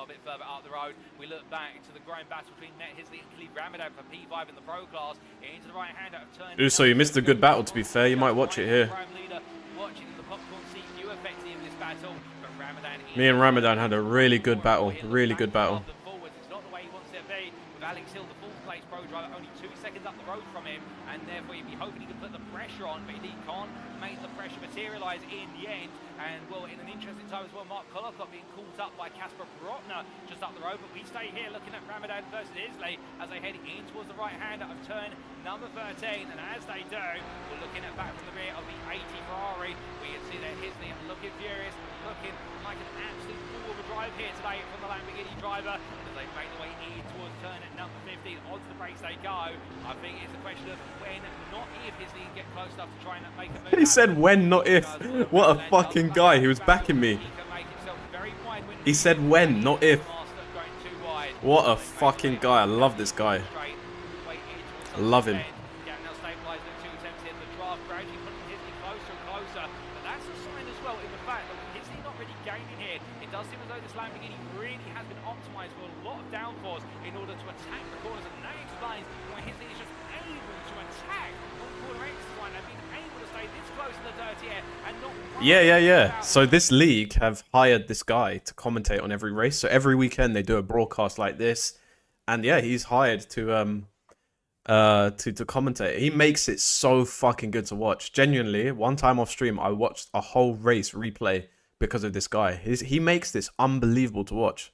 a bit further up the road. We look back to the growing battle between Net Hisley and Khalid Ramadan for P5 in the Pro Class. Into the right hand out of turn. Uso, you missed a good battle, to be fair. You might watch it here. Watching the popcorn seat view effectively in this battle, but Ramadan Me and Ramadan had a really good battle. Really good battle. It's not the way he wants it to be. With Alex Hill, the fourth place pro driver, only 2 seconds up the road from him, and therefore you'd be hoping he can put the pressure on, but he can't make the pressure materialise in the end. And well, in an interesting time as well, Mark Collicott being caught up by Casper Brotner just up the road, but we stay here looking at Ramadan versus Isley as they head in towards the right hand out of turn number 13, and as they do, we're looking at back from the rear of the 80 Ferrari. We can see that Hisley looking furious, looking like an absolute fool of a drive here today from the Lamborghini driver as they make the way in towards turn at number 15. Onto the brakes they go. I think it's a question of when, not if, Hisley can get close enough to try and make a move. He said when, not if. What a fucking guy. He was backing me. He said when, not if. What a fucking guy. I love this guy. I love him. Yeah. So this league have hired this guy to commentate on every race. So every weekend they do a broadcast like this, and yeah, he's hired to commentate. He makes it so fucking good to watch. Genuinely, one time off stream, I watched a whole race replay because of this guy. He makes this unbelievable to watch.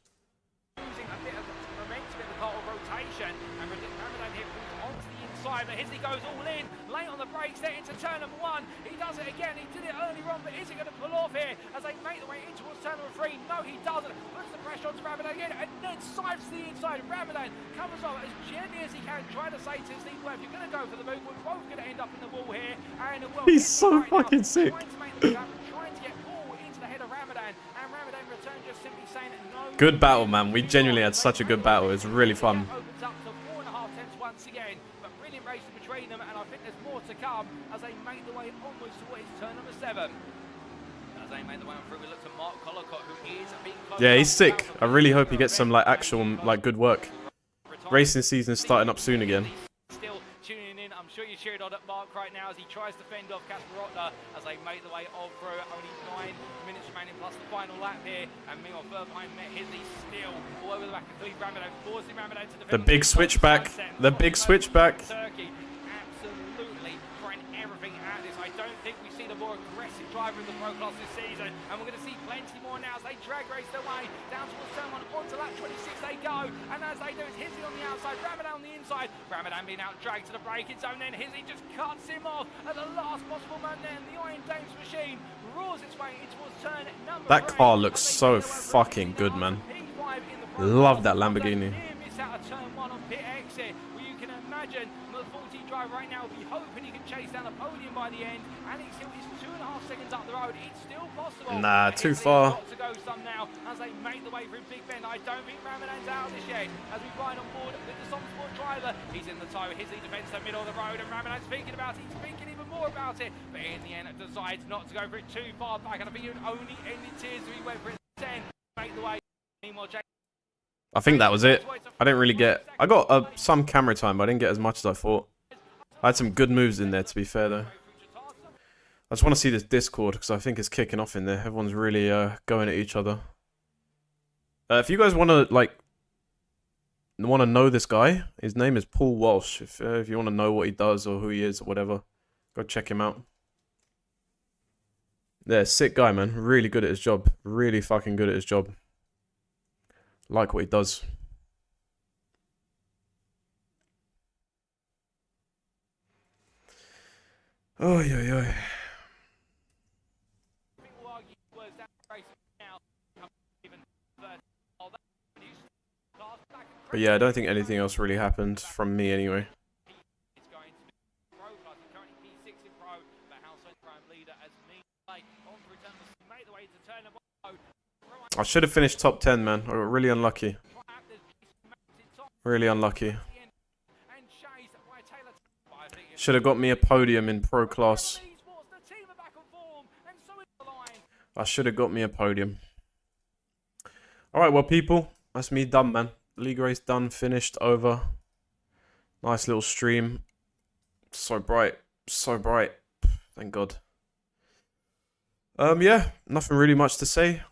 Hisley goes all in, late on the brakes there into turn number 1. He does it again, he did it earlier on, but is he going to pull off here as they make the way in towards turn number 3? No, he doesn't. Puts the pressure onto Ramadan again, and then sipes the inside. Ramadan covers off as gently as he can, trying to say to Hisley, well, if you're going to go for the move, we're both going to end up in the wall here. And well, he's so fucking sick. Trying to get all into the head of Ramadan, and Ramadan returned just simply saying no. Good battle, man. We genuinely had such a good battle. It was really fun. Opens up to 4.5 tenths once again, but brilliant race between them, and I think there's more to come as they make the way onwards towards turn number 7. As they make the way through, we look to Mark Collicott, who is being close. Yeah, he's sick. I really hope he gets some like actual like good work. Racing season is starting up soon again. Still tuning in. I'm sure you're cheering on at Mark right now as he tries to fend off Casper Rotner as they make the way on through. Only 9 minutes remaining plus the final lap here, and meanwhile further behind Met Hisley still all over the back of Khalid Ramadan, forcing Ramadan to defend. The big switchback. The big switchback. Turkey absolutely trying everything at this. I don't think we see the more aggressive driver in the Pro Class this season, and we're going to see plenty more now as they drag race their way down towards turn 1 onto lap 26 they go, and as they do, it's Hisley on the outside, Ramadan on the inside. Ramadan being out dragged to the braking zone, then Hisley just cuts him off at the last possible moment. Then the Iron Dames machine roars its way in towards turn number 3. That car looks so fucking good, man. Love that Lamborghini. Miss out of turn 1 on pit exit. Well, you can imagine the 14 driver right now will be hoping he can chase down a podium by the end. Alex Hill is 2.5 seconds up the road. It's still possible. Nah, too far. To go some now as they make the way through Big Ben. I don't think Ramadan's out of this yet as we ride on board with the Sport driver. He's in the tie with Hisley defends the middle of the road, and Ramadan's thinking about it. He's thinking even more about it, but in the end decides not to go for it too far back, and I think it would only end in tears if he went for it 10. Make the way. Meanwhile, I think that was it. I didn't really get... I got some camera time, but I didn't get as much as I thought. I had some good moves in there, to be fair, though. I just want to see this Discord, because I think it's kicking off in there. Everyone's really going at each other. If you guys want to, like... know this guy, his name is Paul Walsh. If you want to know what he does or who he is or whatever, go check him out. Yeah, sick guy, man. Really good at his job. Really fucking good at his job. Like what he does. Oh, yeah. But yeah, I don't think anything else really happened from me anyway. I should have finished top 10, man. I got really unlucky. Really unlucky. Should have got me a podium in Pro Class. I should have got me a podium. Alright, well, people. That's me done, man. League race done, finished, over. Nice little stream. So bright. So bright. Thank God. Yeah, nothing really much to say.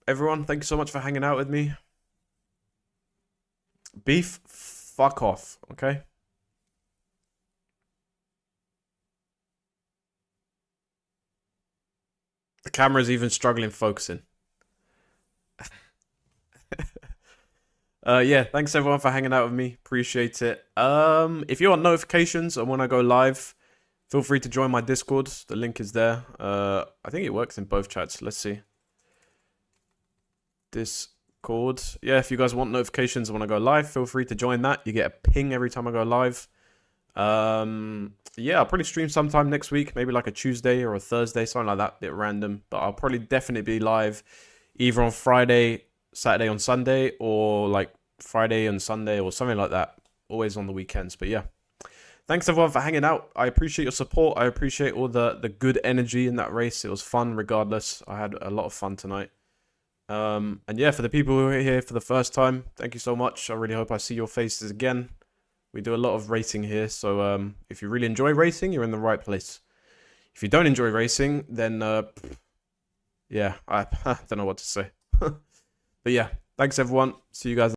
Everyone, thank you so much for hanging out with me. Beef, fuck off, okay? The camera's even struggling focusing. Yeah, thanks everyone for hanging out with me. Appreciate it. If you want notifications and when I go live, feel free to join my Discord. The link is there. I think it works in both chats. Let's see. Discord. Yeah, if you guys want notifications when I go live, feel free to join that. You get a ping every time I go live. Yeah, I'll probably stream sometime next week, maybe like a Tuesday or a Thursday, something like that, a bit random. But I'll probably definitely be live either on Friday, Saturday on Sunday, or like Friday and Sunday or something like that. Always on the weekends. But yeah, thanks everyone for hanging out. I appreciate your support. I appreciate all the good energy in that race. It was fun regardless. I had a lot of fun tonight. And yeah, for the people who are here for the first time, thank you so much. I really hope I see your faces again. We do a lot of racing here, so if you really enjoy racing, you're in the right place. If you don't enjoy racing, then yeah, I don't know what to say. But yeah, thanks everyone. See you guys.